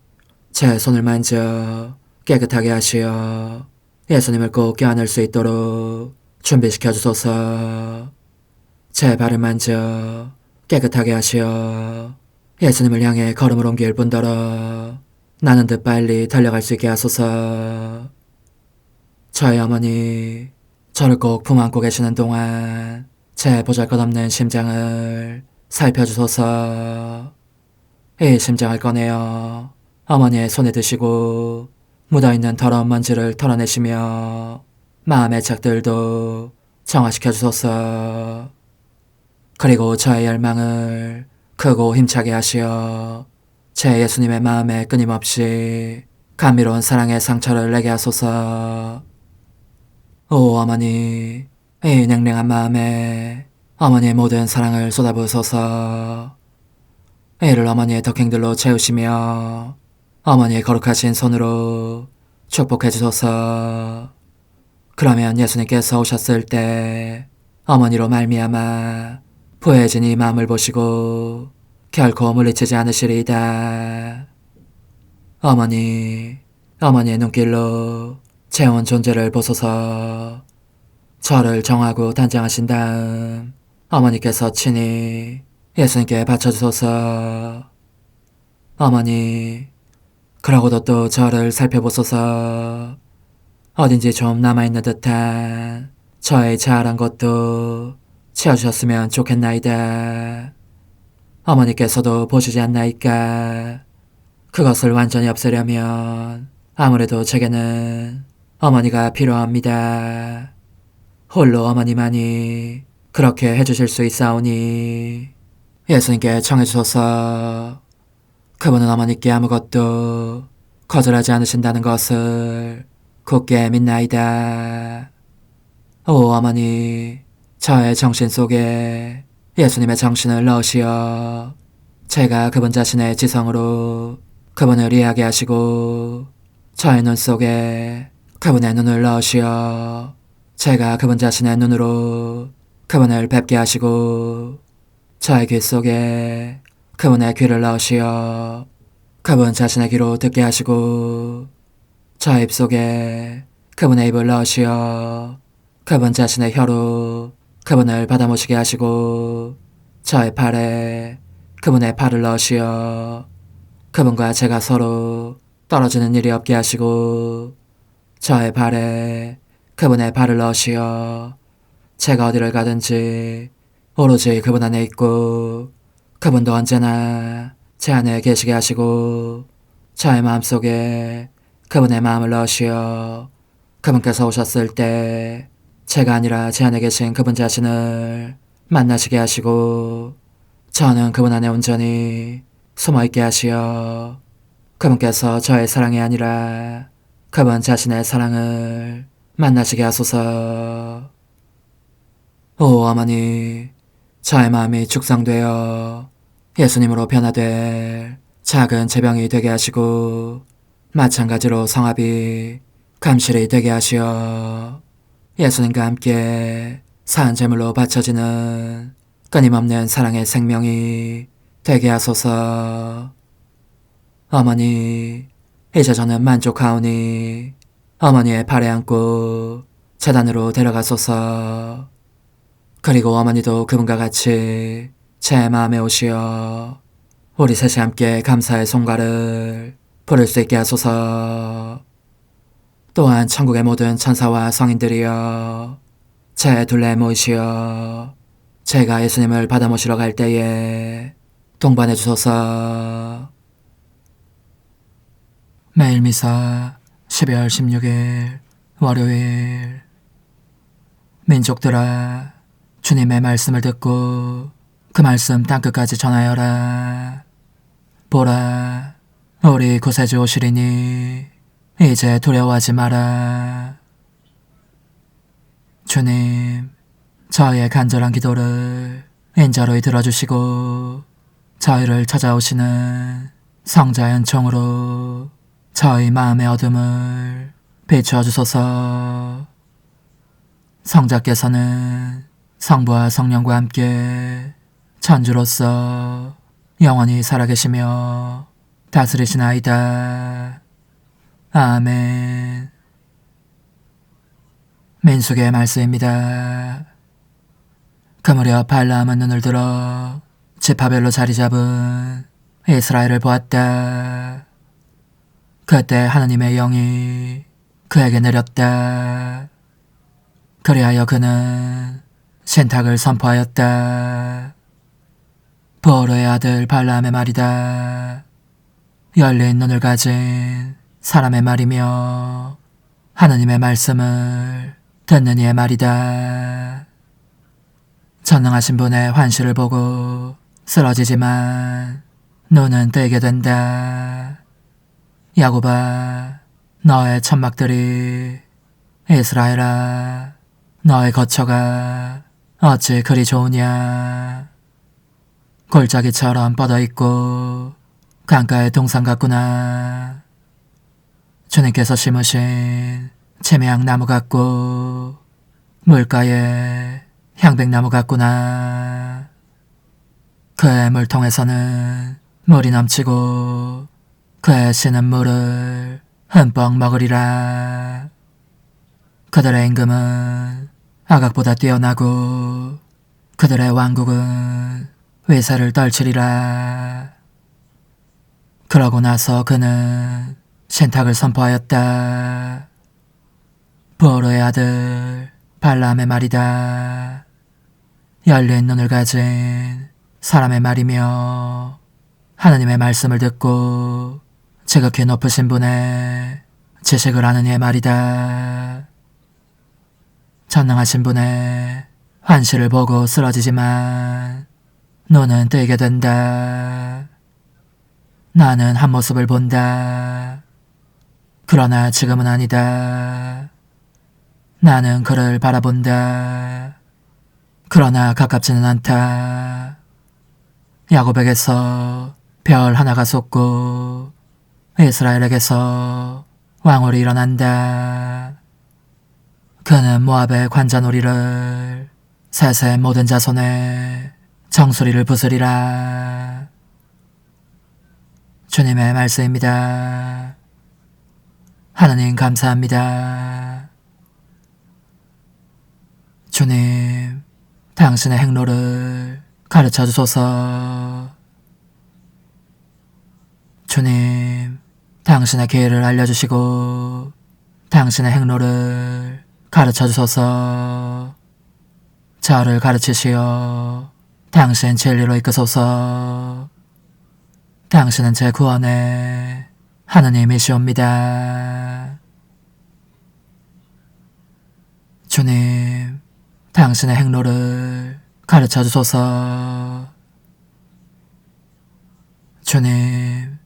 제 손을 만져 깨끗하게 하시어 예수님을 꼭 껴안을 수 있도록 준비시켜 주소서. 제 발을 만져 깨끗하게 하시어 예수님을 향해 걸음을 옮길 뿐더러 나는 듯 빨리 달려갈 수 있게 하소서. 저의 어머니, 저를 꼭 품 안고 계시는 동안 제 보잘것없는 심장을 살펴주소서. 이 심장을 꺼내어 어머니의 손에 드시고 묻어있는 더러운 먼지를 털어내시며 마음의 착들도 정화시켜 주소서. 그리고 저의 열망을 크고 힘차게 하시어 제 예수님의 마음에 끊임없이 감미로운 사랑의 상처를 내게 하소서. 오 어머니, 이 냉랭한 마음에 어머니의 모든 사랑을 쏟아부으소서. 이를 어머니의 덕행들로 채우시며 어머니의 거룩하신 손으로 축복해 주소서. 그러면 예수님께서 오셨을 때 어머니로 말미암아 부해진 이 마음을 보시고 결코 물리치지 않으시리이다. 어머니, 어머니의 눈길로 제 온 존재를 보소서. 저를 정하고 단장하신 다음 어머니께서 친히 예수님께 바쳐주소서. 어머니, 그러고도 또 저를 살펴보소서. 어딘지 좀 남아있는 듯한 저의 자아란 것도 채워주셨으면 좋겠나이다. 어머니께서도 보시지 않나이까? 그것을 완전히 없애려면 아무래도 제게는 어머니가 필요합니다. 홀로 어머니만이 그렇게 해주실 수 있사오니 예수님께 청해주소서. 그분은 어머니께 아무것도 거절하지 않으신다는 것을 굳게 믿나이다. 오 어머니, 저의 정신 속에 예수님의 정신을 넣으시어 제가 그분 자신의 지성으로 그분을 이해하게 하시고 저의 눈 속에 그분의 눈을 넣으시어 제가 그분 자신의 눈으로 그분을 뵙게 하시고 저의 귀 속에 그분의 귀를 넣으시어 그분 자신의 귀로 듣게 하시고 저의 입 속에 그분의 입을 넣으시어 그분 자신의 혀로 그분을 받아모시게 하시고 저의 팔에 그분의 팔을 넣으시어 그분과 제가 서로 떨어지는 일이 없게 하시고 저의 발에 그분의 발을 넣으시어 제가 어디를 가든지 오로지 그분 안에 있고 그분도 언제나 제 안에 계시게 하시고 저의 마음속에 그분의 마음을 넣으시어 그분께서 오셨을 때 제가 아니라 제 안에 계신 그분 자신을 만나시게 하시고 저는 그분 안에 온전히 숨어있게 하시어 그분께서 저의 사랑이 아니라 그분 자신의 사랑을 만나시게 하소서. 오 어머니, 저의 마음이 축성되어 예수님으로 변화될 작은 제병이 되게 하시고 마찬가지로 성합이 감실이 되게 하시어 예수님과 함께 산 제물로 바쳐지는 끊임없는 사랑의 생명이 되게 하소서. 어머니, 이제 저는 만족하오니 어머니의 발에 안고 제단으로 데려가소서. 그리고 어머니도 그분과 같이 제 마음에 오시어 우리 셋이 함께 감사의 송가를 부를 수 있게 하소서. 또한 천국의 모든 천사와 성인들이여 제 둘레에 모이시어 제가 예수님을 받아 모시러 갈 때에 동반해 주소서. 매일 미사 12월 16일 월요일. 민족들아, 주님의 말씀을 듣고 그 말씀 땅끝까지 전하여라. 보라, 우리 구세주 오시리니 이제 두려워하지 마라. 주님, 저희의 간절한 기도를 인자로이 들어주시고 저희를 찾아오시는 성자의 은총으로 저희 마음의 어둠을 비추어 주소서. 성자께서는 성부와 성령과 함께 천주로서 영원히 살아계시며 다스리시나이다. 아멘. 민수기의 말씀입니다. 그 무렵 발람은 눈을 들어 지파별로 자리 잡은 이스라엘을 보았다. 그때 하나님의 영이 그에게 내렸다. 그리하여 그는 신탁을 선포하였다. 보르의 아들 발람의 말이다. 열린 눈을 가진 사람의 말이며 하나님의 말씀을 듣는 이의 말이다. 전능하신 분의 환시를 보고 쓰러지지만 눈은 뜨게 된다. 야곱아, 너의 천막들이, 이스라엘아, 너의 거처가 어찌 그리 좋으냐. 골짜기처럼 뻗어있고 강가의 동산 같구나. 주님께서 심으신 채매향 나무 같고 물가에 향백나무 같구나. 그의 물통에서는 물이 넘치고 그의 씨는 물을 흠뻑 먹으리라. 그들의 임금은 아각보다 뛰어나고 그들의 왕국은 위세를 떨치리라. 그러고 나서 그는 신탁을 선포하였다. 보로의 아들 발람의 말이다. 열린 눈을 가진 사람의 말이며 하느님의 말씀을 듣고 지극히 높으신 분의 지식을 아는 이의 말이다. 전능하신 분의 환시를 보고 쓰러지지만 눈은 뜨게 된다. 나는 한 모습을 본다. 그러나 지금은 아니다. 나는 그를 바라본다. 그러나 가깝지는 않다. 야곱에게서 별 하나가 솟고 이스라엘에게서 왕홀이 일어난다. 그는 모압의 관자놀이를 셋의 모든 자손의 정수리를 부수리라. 주님의 말씀입니다. 하느님 감사합니다. 주님, 당신의 행로를 가르쳐 주소서. 주님, 당신의 길을 알려주시고 당신의 행로를 가르쳐 주소서. 저를 가르치시어 당신 진리로 이끄소서. 당신은 제 구원의 하느님이시옵니다. 주님, 당신의 행로를 가르쳐 주소서. 주님,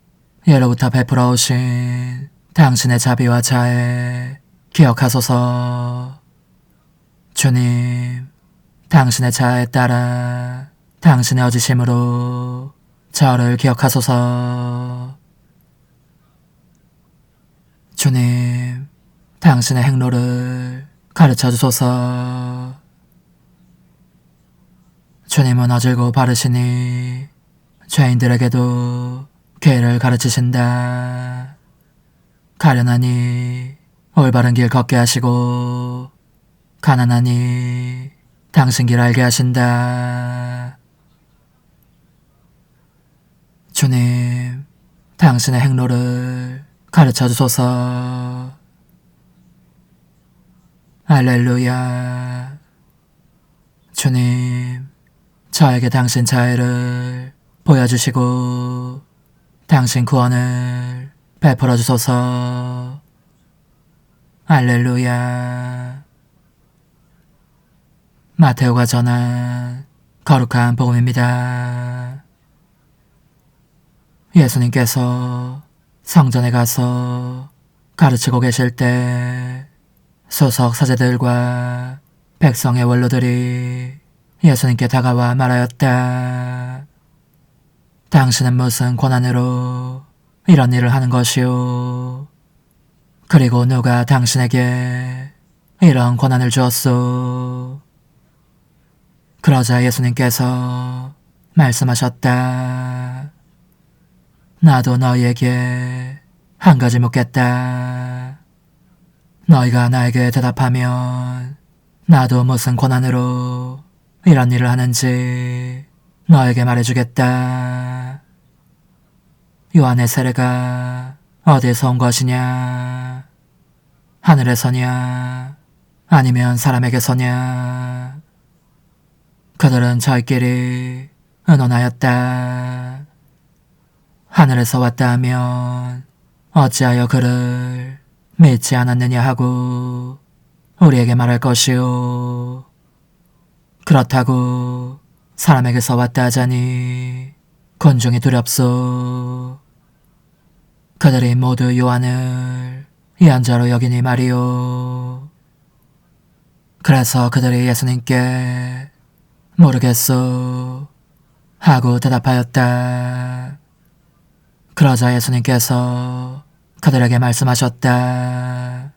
예로부터 베풀어 오신 당신의 자비와 자애 기억하소서. 주님, 당신의 자애에 따라 당신의 어지심으로 저를 기억하소서. 주님, 당신의 행로를 가르쳐 주소서. 주님은 어질고 바르시니 죄인들에게도 길을 가르치신다. 가련하니 올바른 길 걷게 하시고 가난하니 당신 길 알게 하신다. 주님, 당신의 행로를 가르쳐 주소서. 할렐루야. 주님, 저에게 당신 자애를 보여주시고 당신 구원을 베풀어 주소서. 할렐루야. 마테오가 전한 거룩한 복음입니다. 예수님께서 성전에 가서 가르치고 계실 때 소석 사제들과 백성의 원로들이 예수님께 다가와 말하였다. 당신은 무슨 권한으로 이런 일을 하는 것이오? 그리고 누가 당신에게 이런 권한을 주었소? 그러자 예수님께서 말씀하셨다. 나도 너희에게 한 가지 묻겠다. 너희가 나에게 대답하면 나도 무슨 권한으로 이런 일을 하는지 너에게 말해주겠다. 요한의 세례가 어디에서 온 것이냐? 하늘에서냐? 아니면 사람에게서냐? 그들은 저희끼리 의논하였다. 하늘에서 왔다 하면 어찌하여 그를 믿지 않았느냐 하고 우리에게 말할 것이오. 그렇다고 사람에게서 왔다 하자니 군중이 두렵소. 그들이 모두 요한을 예언자로 여기니 말이오. 그래서 그들이 예수님께 모르겠소 하고 대답하였다. 그러자 예수님께서 그들에게 말씀하셨다.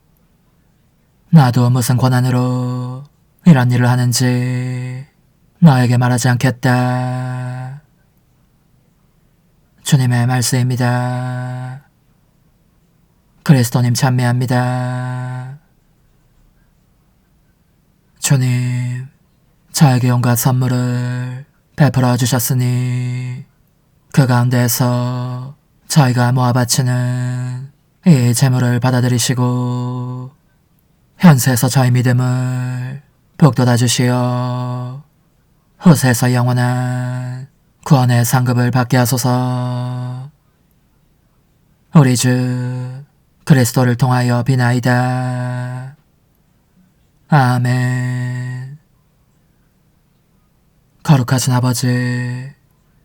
나도 무슨 권한으로 이런 일을 하는지 너에게 말하지 않겠다. 주님의 말씀입니다. 그리스도님 찬미합니다. 주님, 저에게 온갖 선물을 베풀어 주셨으니 그 가운데서 저희가 모아 바치는 이 재물을 받아들이시고 현세에서 저희 믿음을 북돋아 주시어 후세에서 영원한 구원의 상급을 받게 하소서. 우리 주 그리스도를 통하여 비나이다. 아멘. 거룩하신 아버지,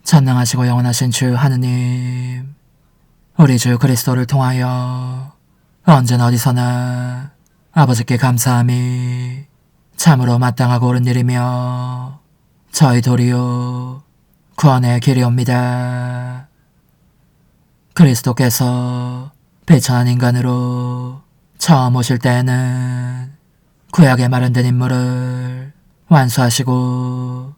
전능하시고 영원하신 주 하느님, 우리 주 그리스도를 통하여 언제나 어디서나 아버지께 감사함이 참으로 마땅하고 옳은 일이며 저희 도리요 구원의 길이옵니다. 그리스도께서 비천한 인간으로 처음 오실 때에는 구약에 마련된 인물을 완수하시고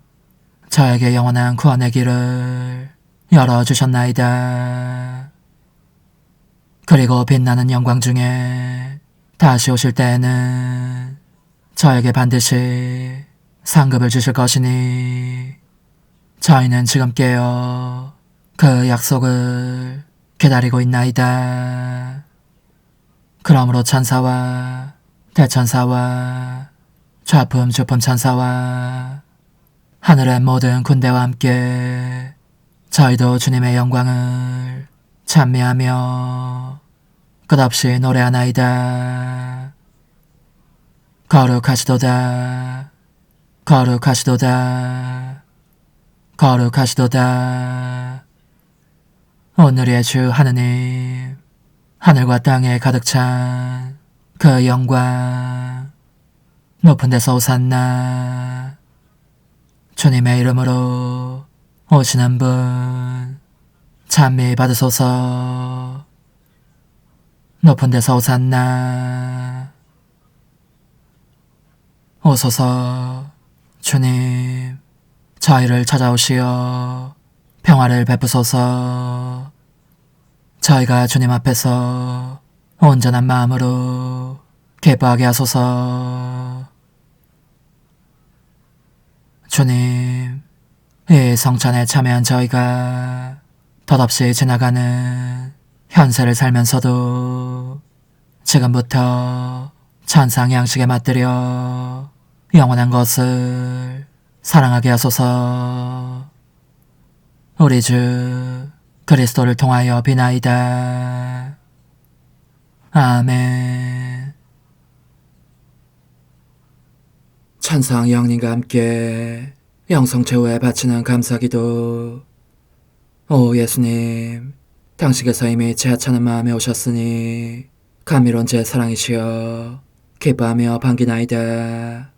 저에게 영원한 구원의 길을 열어주셨나이다. 그리고 빛나는 영광 중에 다시 오실 때에는 저에게 반드시 상급을 주실 것이니 저희는 지금 깨어 그 약속을 기다리고 있나이다. 그러므로 천사와 대천사와 좌품 주품 천사와 하늘의 모든 군대와 함께 저희도 주님의 영광을 찬미하며 끝없이 노래하나이다. 거룩하시도다, 거룩하시도다, 거룩하시도다. 오늘의 주 하느님, 하늘과 땅에 가득 찬 그 영광, 높은 데서 오산나. 주님의 이름으로 오시는 분 찬미 받으소서. 높은 데서 오산나. 오소서. 주님, 저희를 찾아오시어 평화를 베푸소서. 저희가 주님 앞에서 온전한 마음으로 기뻐하게 하소서. 주님, 이 성찬에 참여한 저희가 덧없이 지나가는 현세를 살면서도 지금부터 천상 양식에 맛들여 영원한 것을 사랑하게 하소서. 우리 주 그리스도를 통하여 비나이다. 아멘. 천상 영님과 함께 영성 최후에 바치는 감사기도. 오 예수님, 당신께서 이미 제 하찮은 마음에 오셨으니 감미로운 제 사랑이시여 기뻐하며 반기나이다.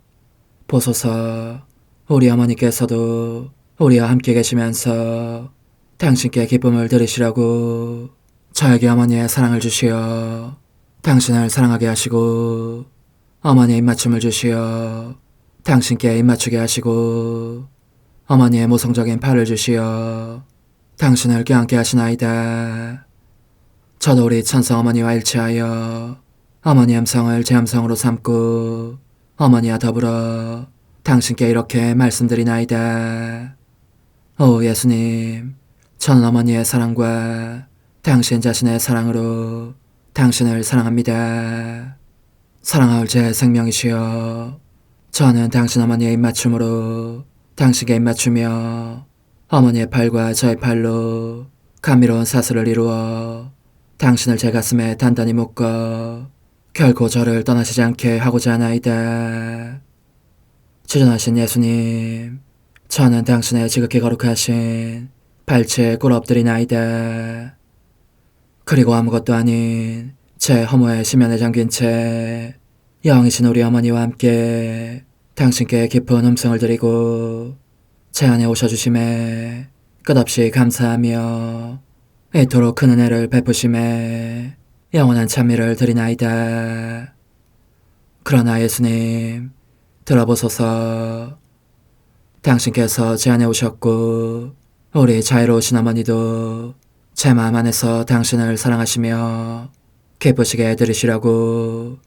보소서, 우리 어머니께서도 우리와 함께 계시면서 당신께 기쁨을 들으시라고 저에게 어머니의 사랑을 주시어 당신을 사랑하게 하시고 어머니의 입맞춤을 주시어 당신께 입맞추게 하시고 어머니의 모성적인 팔을 주시어 당신을 껴안게 하시나이다. 저도 우리 천성 어머니와 일치하여 어머니 음성을 제 음성으로 삼고 어머니와 더불어 당신께 이렇게 말씀드리나이다. 오 예수님, 저는 어머니의 사랑과 당신 자신의 사랑으로 당신을 사랑합니다. 사랑하올 제 생명이시여, 저는 당신 어머니의 입맞춤으로 당신께 입맞추며 어머니의 팔과 저의 팔로 감미로운 사슬을 이루어 당신을 제 가슴에 단단히 묶어 결코 저를 떠나시지 않게 하고자 하나이다. 주전하신 예수님, 저는 당신의 지극히 거룩하신 발치에 꿇어 엎드리나이다. 그리고 아무것도 아닌 제 허무의 심연에 잠긴 채 영이신 우리 어머니와 함께 당신께 깊은 음성을 드리고 제 안에 오셔주심에 끝없이 감사하며 이토록 큰 은혜를 베푸심에 영원한 찬미를 드리나이다. 그러나 예수님, 들어보소서. 당신께서 제 안에 오셨고 우리 자유로우신 어머니도 제 마음 안에서 당신을 사랑하시며 기쁘시게 들으시라고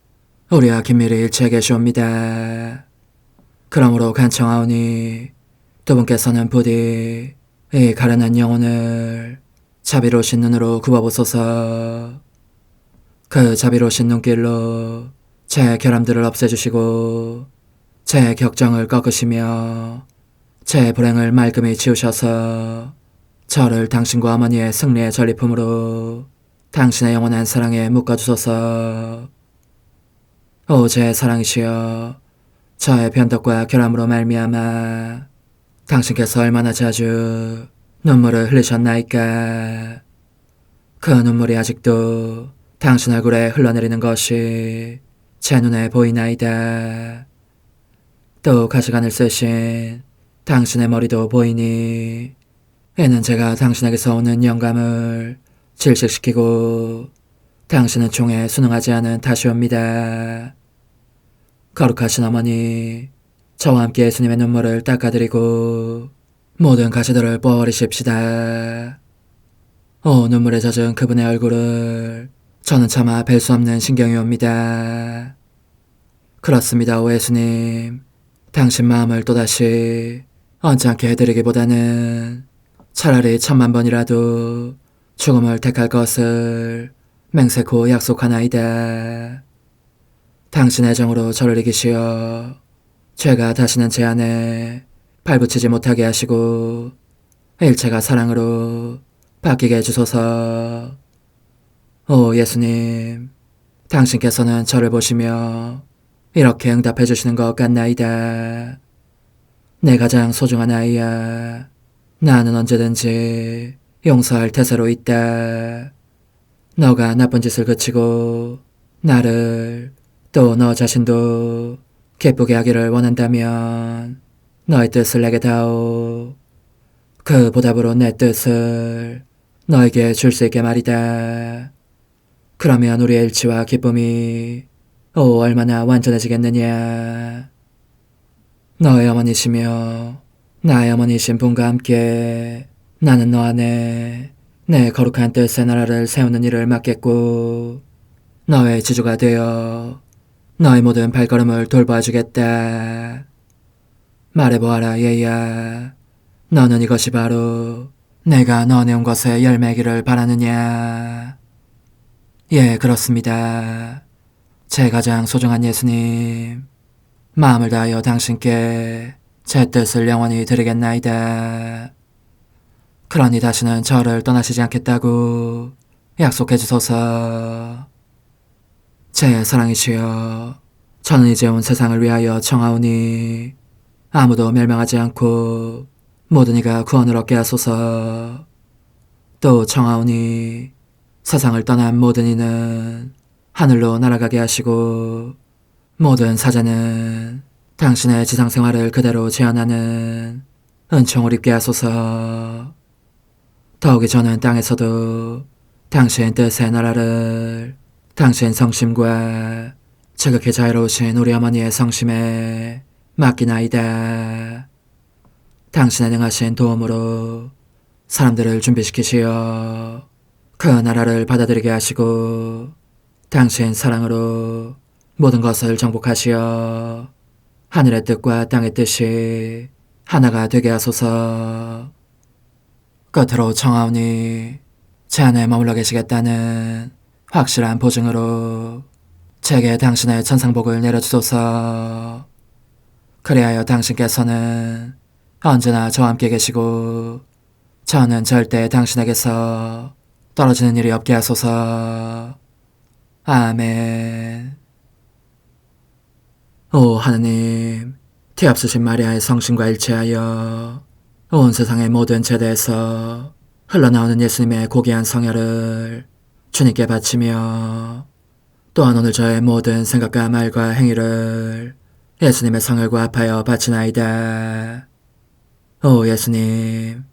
우리와 긴밀히 일치해 계시옵니다. 그러므로 간청하오니 두 분께서는 부디 이 가련한 영혼을 자비로우신 눈으로 굽어보소서. 그 자비로우신 눈길로 제 결함들을 없애주시고 제 격정을 꺾으시며 제 불행을 말끔히 지우셔서 저를 당신과 어머니의 승리의 전리품으로 당신의 영원한 사랑에 묶어주소서. 오 제 사랑이시여, 저의 변덕과 결함으로 말미암아 당신께서 얼마나 자주 눈물을 흘리셨나이까. 그 눈물이 아직도 당신 얼굴에 흘러내리는 것이 제 눈에 보이나이다. 또 가시관을 쓰신 당신의 머리도 보이니 이는 제가 당신에게서 오는 영감을 질식시키고 당신은 총에 순응하지 않은 탓이옵니다. 거룩하신 어머니, 저와 함께 예수님의 눈물을 닦아드리고 모든 가시들을 뽑아버리십시다. 오 눈물에 젖은 그분의 얼굴을 저는 차마 뵐 수 없는 신경이 옵니다. 그렇습니다, 오 예수님. 당신 마음을 또다시 언짢게 해드리기보다는 차라리 1000,000번이라도 죽음을 택할 것을 맹세코 약속하나이다. 당신의 정으로 저를 이기시어 죄가 다시는 제 안에 발붙이지 못하게 하시고 일체가 사랑으로 바뀌게 해주소서. 오 예수님, 당신께서는 저를 보시며 이렇게 응답해 주시는 것 같나이다. 내 가장 소중한 아이야, 나는 언제든지 용서할 태세로 있다. 너가 나쁜 짓을 그치고 나를 또 너 자신도 기쁘게 하기를 원한다면 너의 뜻을 내게 다오. 그 보답으로 내 뜻을 너에게 줄 수 있게 말이다. 그러면 우리의 일치와 기쁨이 얼마나 완전해지겠느냐. 너의 어머니시며 나의 어머니신 분과 함께 나는 너 안에 내 거룩한 뜻의 나라를 세우는 일을 맡겠고 너의 지주가 되어 너의 모든 발걸음을 돌봐주겠다. 말해보아라 얘야, 너는 이것이 바로 내가 너네 온 것에 열매기를 바라느냐. 예, 그렇습니다. 제 가장 소중한 예수님, 마음을 다하여 당신께 제 뜻을 영원히 드리겠나이다. 그러니 다시는 저를 떠나시지 않겠다고 약속해 주소서. 제 사랑이시여, 저는 이제 온 세상을 위하여 청하오니 아무도 멸망하지 않고 모든 이가 구원을 얻게 하소서. 또 청하오니 세상을 떠난 모든 이는 하늘로 날아가게 하시고 모든 사자는 당신의 지상생활을 그대로 재현하는 은총을 입게 하소서. 더욱이 저는 땅에서도 당신 뜻의 나라를 당신 성심과 지극히 자유로우신 우리 어머니의 성심에 맡기나이다. 당신의 능하신 도움으로 사람들을 준비시키시어 그 나라를 받아들이게 하시고 당신 사랑으로 모든 것을 정복하시어 하늘의 뜻과 땅의 뜻이 하나가 되게 하소서. 끝으로 청하오니 제 안에 머물러 계시겠다는 확실한 보증으로 제게 당신의 천상복을 내려주소서. 그리하여 당신께서는 언제나 저와 함께 계시고 저는 절대 당신에게서 떨어지는 일이 없게 하소서. 아멘. 오 하느님, 티없으신 마리아의 성심과 일치하여 온 세상의 모든 제대에서 흘러나오는 예수님의 고귀한 성혈을 주님께 바치며 또한 오늘 저의 모든 생각과 말과 행위를 예수님의 성혈과 합하여 바치나이다. 오 예수님,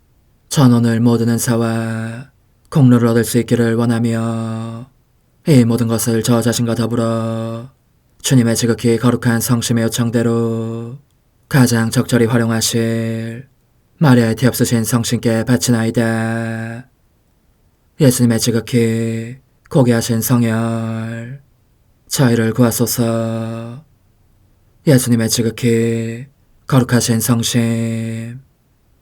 전 오늘 모든 은사와 공로를 얻을 수 있기를 원하며 이 모든 것을 저 자신과 더불어 주님의 지극히 거룩한 성심의 요청대로 가장 적절히 활용하실 마리아의 티없으신 성신께 바치나이다. 예수님의 지극히 고귀하신 성혈, 저희를 구하소서. 예수님의 지극히 거룩하신 성심,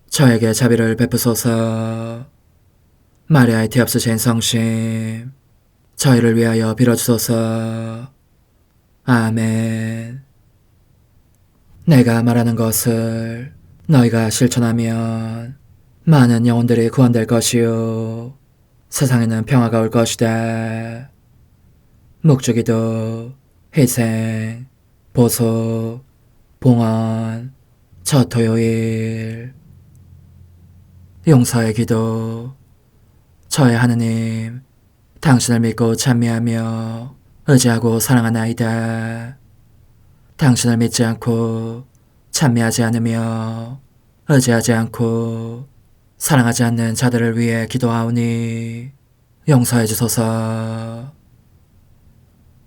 저에게 자비를 베푸소서. 마리아의 뒤없으신 성심, 저희를 위하여 빌어주소서. 아멘. 내가 말하는 것을 너희가 실천하면 많은 영혼들이 구원될 것이요 세상에는 평화가 올 것이다. 묵주기도, 희생, 보속, 봉헌, 첫 토요일. 용서의 기도. 저의 하느님, 당신을 믿고 찬미하며 의지하고 사랑하나이다. 당신을 믿지 않고 찬미하지 않으며 의지하지 않고 사랑하지 않는 자들을 위해 기도하오니 용서해 주소서.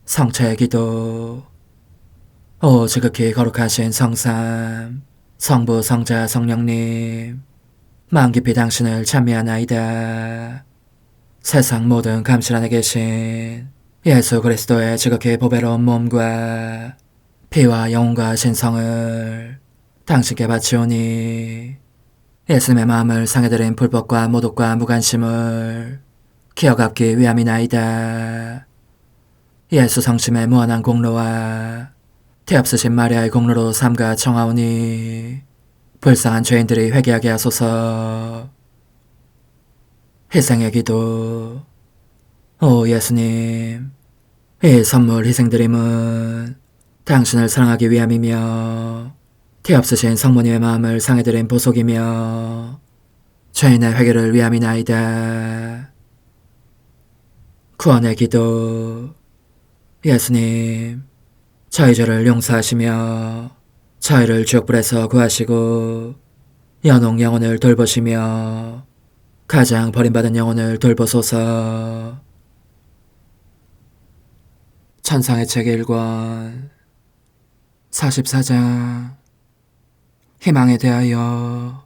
성체의 기도. 오 지극히 거룩하신 성삼, 성부, 성자, 성령님, 마음 깊이 당신을 찬미하나이다. 세상 모든 감실 안에 계신 예수 그리스도의 지극히 보배로운 몸과 피와 영혼과 신성을 당신께 바치오니 예수님의 마음을 상해드린 불법과 모독과 무관심을 기어갚기 위함이나이다. 예수 성심의 무한한 공로와 태없으신 마리아의 공로로 삼가 청하오니 불쌍한 죄인들이 회개하게 하소서. 희생의 기도. 오 예수님, 이 선물 희생드림은 당신을 사랑하기 위함이며 태없으신 성모님의 마음을 상해드린 보속이며 죄인의 회개를 위함이나이다. 구원의 기도. 예수님, 저희 죄를 용서하시며 저희를 지옥불에서 구하시고 연옥 영혼을 돌보시며 가장 버림받은 영혼을 돌보소서. 천상의 책 1권 44장 희망에 대하여.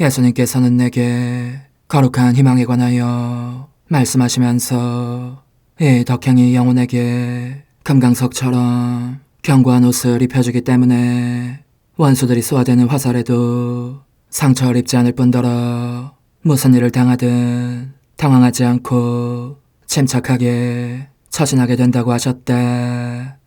예수님께서는 내게 거룩한 희망에 관하여 말씀하시면서 이 덕행이 영혼에게 금강석처럼 견고한 옷을 입혀주기 때문에 원수들이 쏘아대는 화살에도 상처를 입지 않을 뿐더러 무슨 일을 당하든 당황하지 않고 침착하게 처신하게 된다고 하셨다.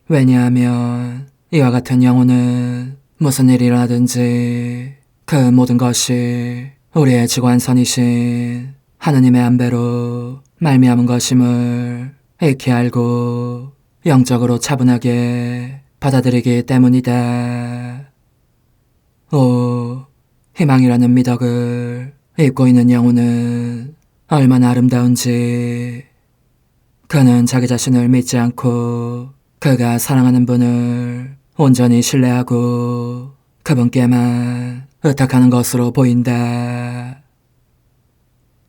왜냐하면 이와 같은 영혼은 무슨 일이 일어나든지 그 모든 것이 우리의 지관선이신 하느님의 안배로 말미암은 것임을 익히 알고 영적으로 차분하게 받아들이기 때문이다. 오, 희망이라는 미덕을 입고 있는 영혼은 얼마나 아름다운지. 그는 자기 자신을 믿지 않고 그가 사랑하는 분을 온전히 신뢰하고 그분께만 의탁하는 것으로 보인다.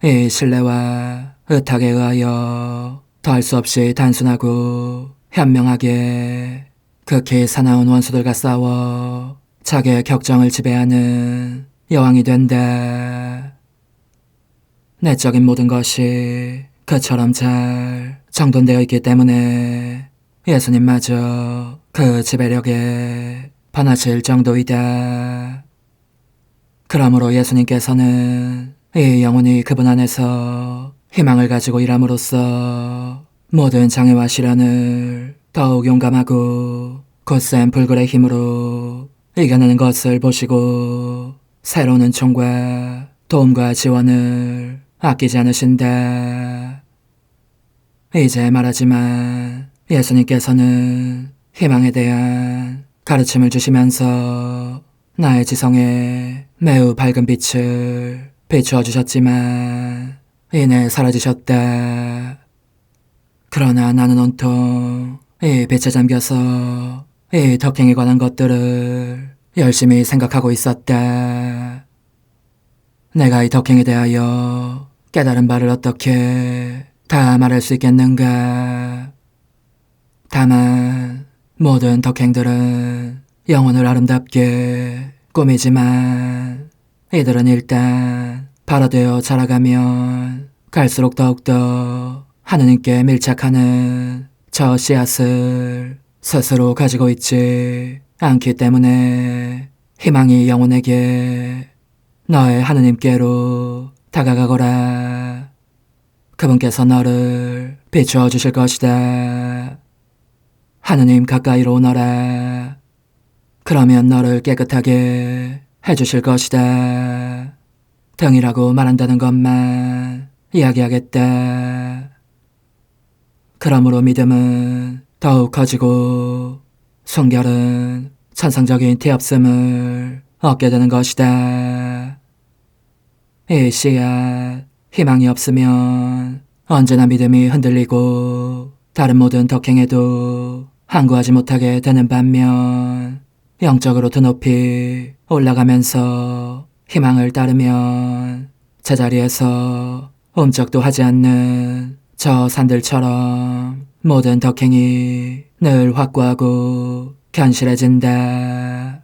이 신뢰와 의탁에 의하여 더할 수 없이 단순하고 현명하게 극히 사나운 원수들과 싸워 자기의 격정을 지배하는 여왕이 된다. 내적인 모든 것이 그처럼 잘 정돈되어 있기 때문에 예수님마저 그 지배력에 반하실 정도이다. 그러므로 예수님께서는 이 영혼이 그분 안에서 희망을 가지고 일함으로써 모든 장애와 시련을 더욱 용감하고 굳센 불굴의 힘으로 이겨내는 것을 보시고 새로운 은총과 도움과 지원을 아끼지 않으신다. 이제 말하지만 예수님께서는 희망에 대한 가르침을 주시면서 나의 지성에 매우 밝은 빛을 비추어 주셨지만 이내 사라지셨다. 그러나 나는 온통 이 빛에 잠겨서 이 덕행에 관한 것들을 열심히 생각하고 있었다. 내가 이 덕행에 대하여 깨달은 바를 어떻게 다 말할 수 있겠는가. 다만 모든 덕행들은 영혼을 아름답게 꾸미지만 이들은 일단 발화되어 자라가면 갈수록 더욱더 하느님께 밀착하는 저 씨앗을 스스로 가지고 있지 않기 때문에 희망이 영혼에게 너의 하느님께로 다가가거라. 그분께서 너를 비추어 주실 것이다. 하느님 가까이로 오너라. 그러면 너를 깨끗하게 해주실 것이다. 등이라고 말한다는 것만 이야기하겠다. 그러므로 믿음은 더욱 커지고 순결은 천성적인 티없음을 얻게 되는 것이다. 이 씨앗, 희망이 없으면 언제나 믿음이 흔들리고 다른 모든 덕행에도 항구하지 못하게 되는 반면 영적으로 더 높이 올라가면서 희망을 따르면 제자리에서 움쩍도 하지 않는 저 산들처럼 모든 덕행이 늘 확고하고 견실해진다.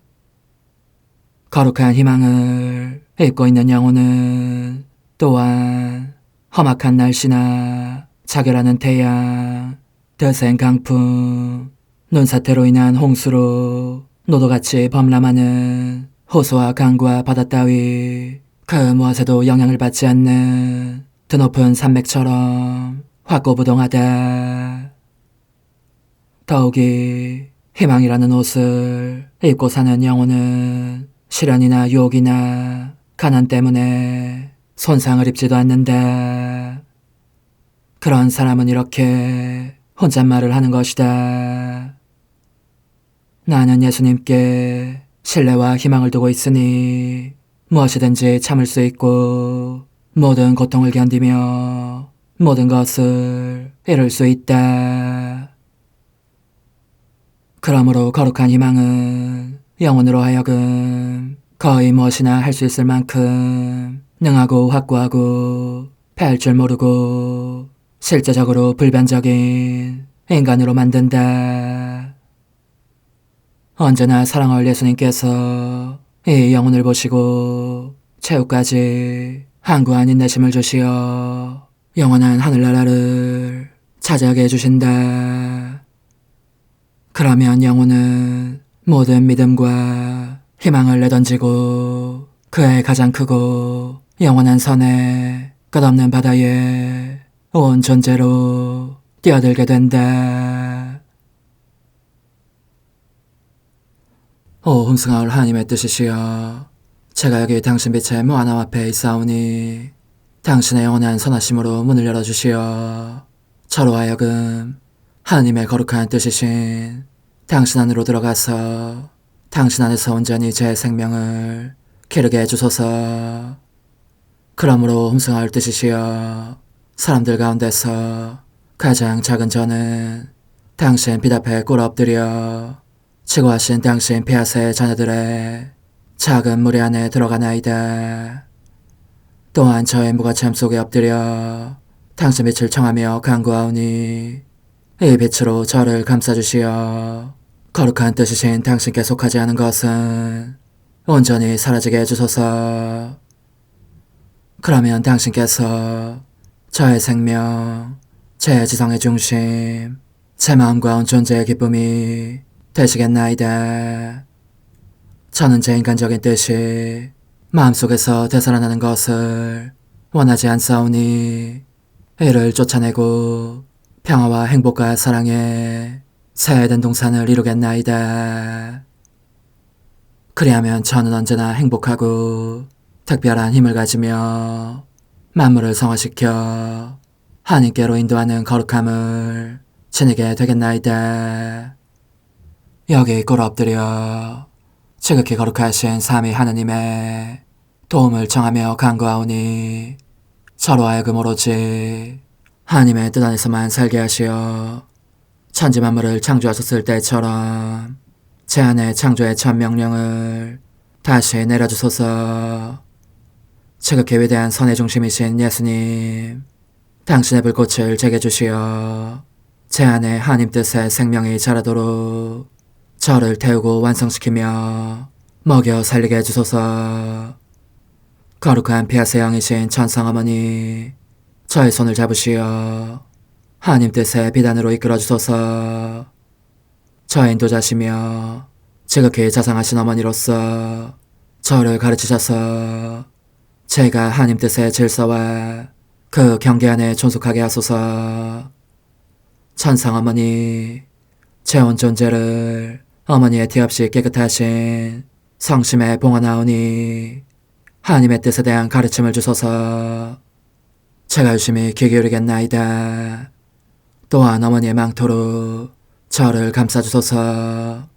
거룩한 희망을 입고 있는 영혼은 또한 험악한 날씨나 자결하는 태양, 드센 강풍, 눈사태로 인한 홍수로 노도같이 범람하는 호수와 강과 바다 따위 그 무엇에도 영향을 받지 않는 드높은 산맥처럼 확고부동하다. 더욱이 희망이라는 옷을 입고 사는 영혼은 시련이나 유혹이나 가난 때문에 손상을 입지도 않는다. 그런 사람은 이렇게 혼잣말을 하는 것이다. 나는 예수님께 신뢰와 희망을 두고 있으니 무엇이든지 참을 수 있고 모든 고통을 견디며 모든 것을 이룰 수 있다. 그러므로 거룩한 희망은 영혼으로 하여금 거의 무엇이나 할 수 있을 만큼 능하고 확고하고 패할 줄 모르고 실제적으로 불변적인 인간으로 만든다. 언제나 사랑할 예수님께서 이 영혼을 보시고 최후까지 항구한 인내심을 주시어 영원한 하늘나라를 차지하게 해주신다. 그러면 영혼은 모든 믿음과 희망을 내던지고 그의 가장 크고 영원한 선에 끝없는 바다에 온 존재로 뛰어들게 된다. 오 흠승하올 하나님의 뜻이시여, 제가 여기 당신 빛의 무한함 앞에 있사오니 당신의 영원한 선하심으로 문을 열어주시어 저로 하여금 하나님의 거룩한 뜻이신 당신 안으로 들어가서 당신 안에서 온전히 제 생명을 기르게 해주소서. 그러므로 흠승하올 뜻이시여, 사람들 가운데서 가장 작은 저는 당신 빛 앞에 꿇어 엎드려 지고하신 당신 폐하세 자녀들의 작은 무리 안에 들어가나이다. 또한 저의 무가참 속에 엎드려 당신 빛을 청하며 간구하오니 이 빛으로 저를 감싸주시어 거룩한 뜻이신 당신께 속하지 않은 것은 온전히 사라지게 해주소서. 그러면 당신께서 저의 생명, 제 지성의 중심, 제 마음과 온 존재의 기쁨이 되시겠나이다. 저는 제 인간적인 뜻이 마음속에서 되살아나는 것을 원하지 않사오니 이를 쫓아내고 평화와 행복과 사랑의 새해된 동산을 이루겠나이다. 그리하면 저는 언제나 행복하고 특별한 힘을 가지며 만물을 성화시켜 하나님께로 인도하는 거룩함을 지니게 되겠나이다. 여기 꿇어 엎드려 지극히 거룩하신 삼위 하느님의 도움을 청하며 간구하오니 저로 하여금 오로지 하나님의 뜻 안에서만 살게 하시어 천지만물을 창조하셨을 때처럼 제 안에 창조의 첫 명령을 다시 내려주소서. 지극히 위대한 선의 중심이신 예수님, 당신의 불꽃을 제게 주시어 제 안에 하나님 뜻의 생명이 자라도록 저를 태우고 완성시키며 먹여 살리게 해주소서. 거룩한 피아세 영이신 천상어머니, 저의 손을 잡으시어 하나님 뜻의 비단으로 이끌어주소서. 저의 인도자시며 지극히 자상하신 어머니로서 저를 가르치셔서 제가 하나님 뜻의 질서와 그 경계 안에 존속하게 하소서. 천상 어머니, 제 온 존재를 어머니의 티 없이 깨끗하신 성심에 봉헌하오니 하나님의 뜻에 대한 가르침을 주소서. 제가 열심히 귀 기울이겠나이다. 또한 어머니의 망토로 저를 감싸주소서.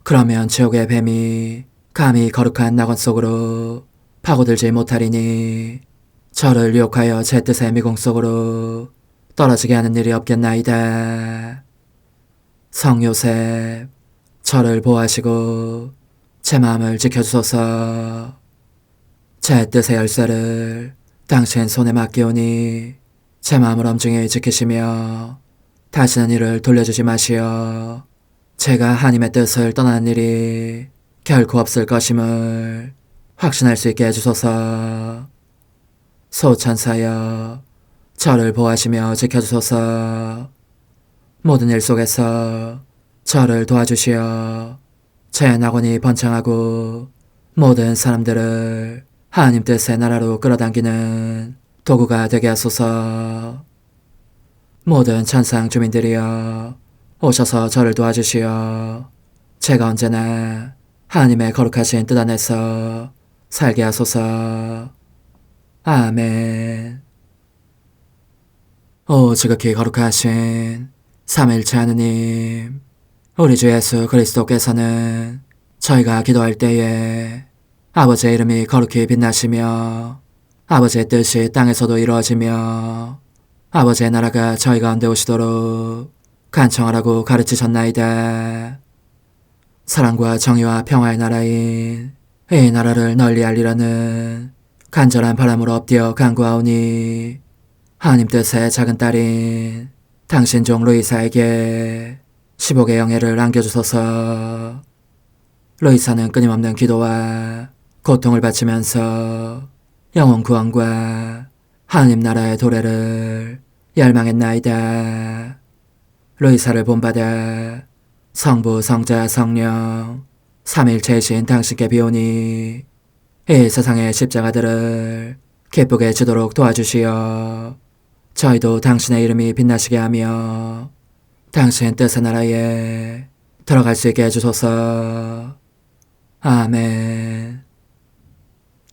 그러면 지옥의 뱀이 감히 거룩한 낙원 속으로 파고들지 못하리니 저를 유혹하여 제 뜻의 미궁 속으로 떨어지게 하는 일이 없겠나이다. 성 요셉, 저를 보호하시고 제 마음을 지켜주소서. 제 뜻의 열쇠를 당신 손에 맡기오니 제 마음을 엄중히 지키시며 다시는 이를 돌려주지 마시어 제가 하나님의 뜻을 떠나는 일이 결코 없을 것임을 확신할 수 있게 해주소서. 소천사여, 저를 보호하시며 지켜주소서. 모든 일 속에서 저를 도와주시어 제 낙원이 번창하고 모든 사람들을 하나님 뜻의 나라로 끌어당기는 도구가 되게 하소서. 모든 천상 주민들이여, 오셔서 저를 도와주시어 제가 언제나 하나님의 거룩하신 뜻 안에서 살게 하소서. 아멘. 오 지극히 거룩하신 삼위일체 하느님, 우리 주 예수 그리스도께서는 저희가 기도할 때에 아버지의 이름이 거룩히 빛나시며 아버지의 뜻이 땅에서도 이루어지며 아버지의 나라가 저희 가운데 오시도록 간청하라고 가르치셨나이다. 사랑과 정의와 평화의 나라인 이 나라를 널리 알리라는 간절한 바람으로 엎드려 간구하오니 하나님 뜻의 작은 딸인 당신 종 루이사에게 15개 영예를 안겨주소서. 루이사는 끊임없는 기도와 고통을 바치면서 영혼 구원과 하나님 나라의 도래를 열망했나이다. 루이사를 본받아 성부, 성자, 성령 삼위일체이신 당신께 비오니 이 세상의 십자가들을 기쁘게 지도록 도와주시어 저희도 당신의 이름이 빛나시게 하며 당신 뜻의 나라에 들어갈 수 있게 해주소서. 아멘.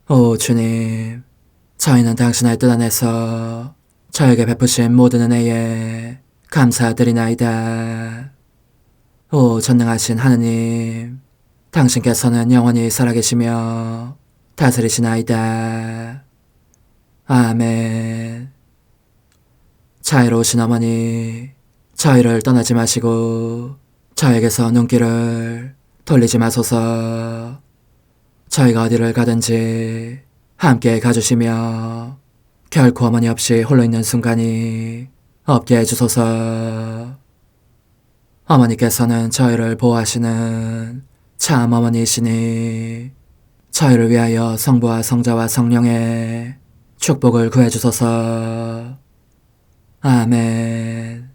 오 주님, 저희는 당신의 뜻 안에서 저에게 베푸신 모든 은혜에 감사드리나이다. 오 전능하신 하느님, 당신께서는 영원히 살아계시며 다스리시나이다. 아멘. 자애로우신 어머니, 저희를 떠나지 마시고 저에게서 눈길을 돌리지 마소서. 저희가 어디를 가든지 함께 가주시며 결코 어머니 없이 홀로 있는 순간이 없게 해주소서. 어머니께서는 저희를 보호하시는 참 어머니이시니 저희를 위하여 성부와 성자와 성령의 축복을 구해주소서. 아멘.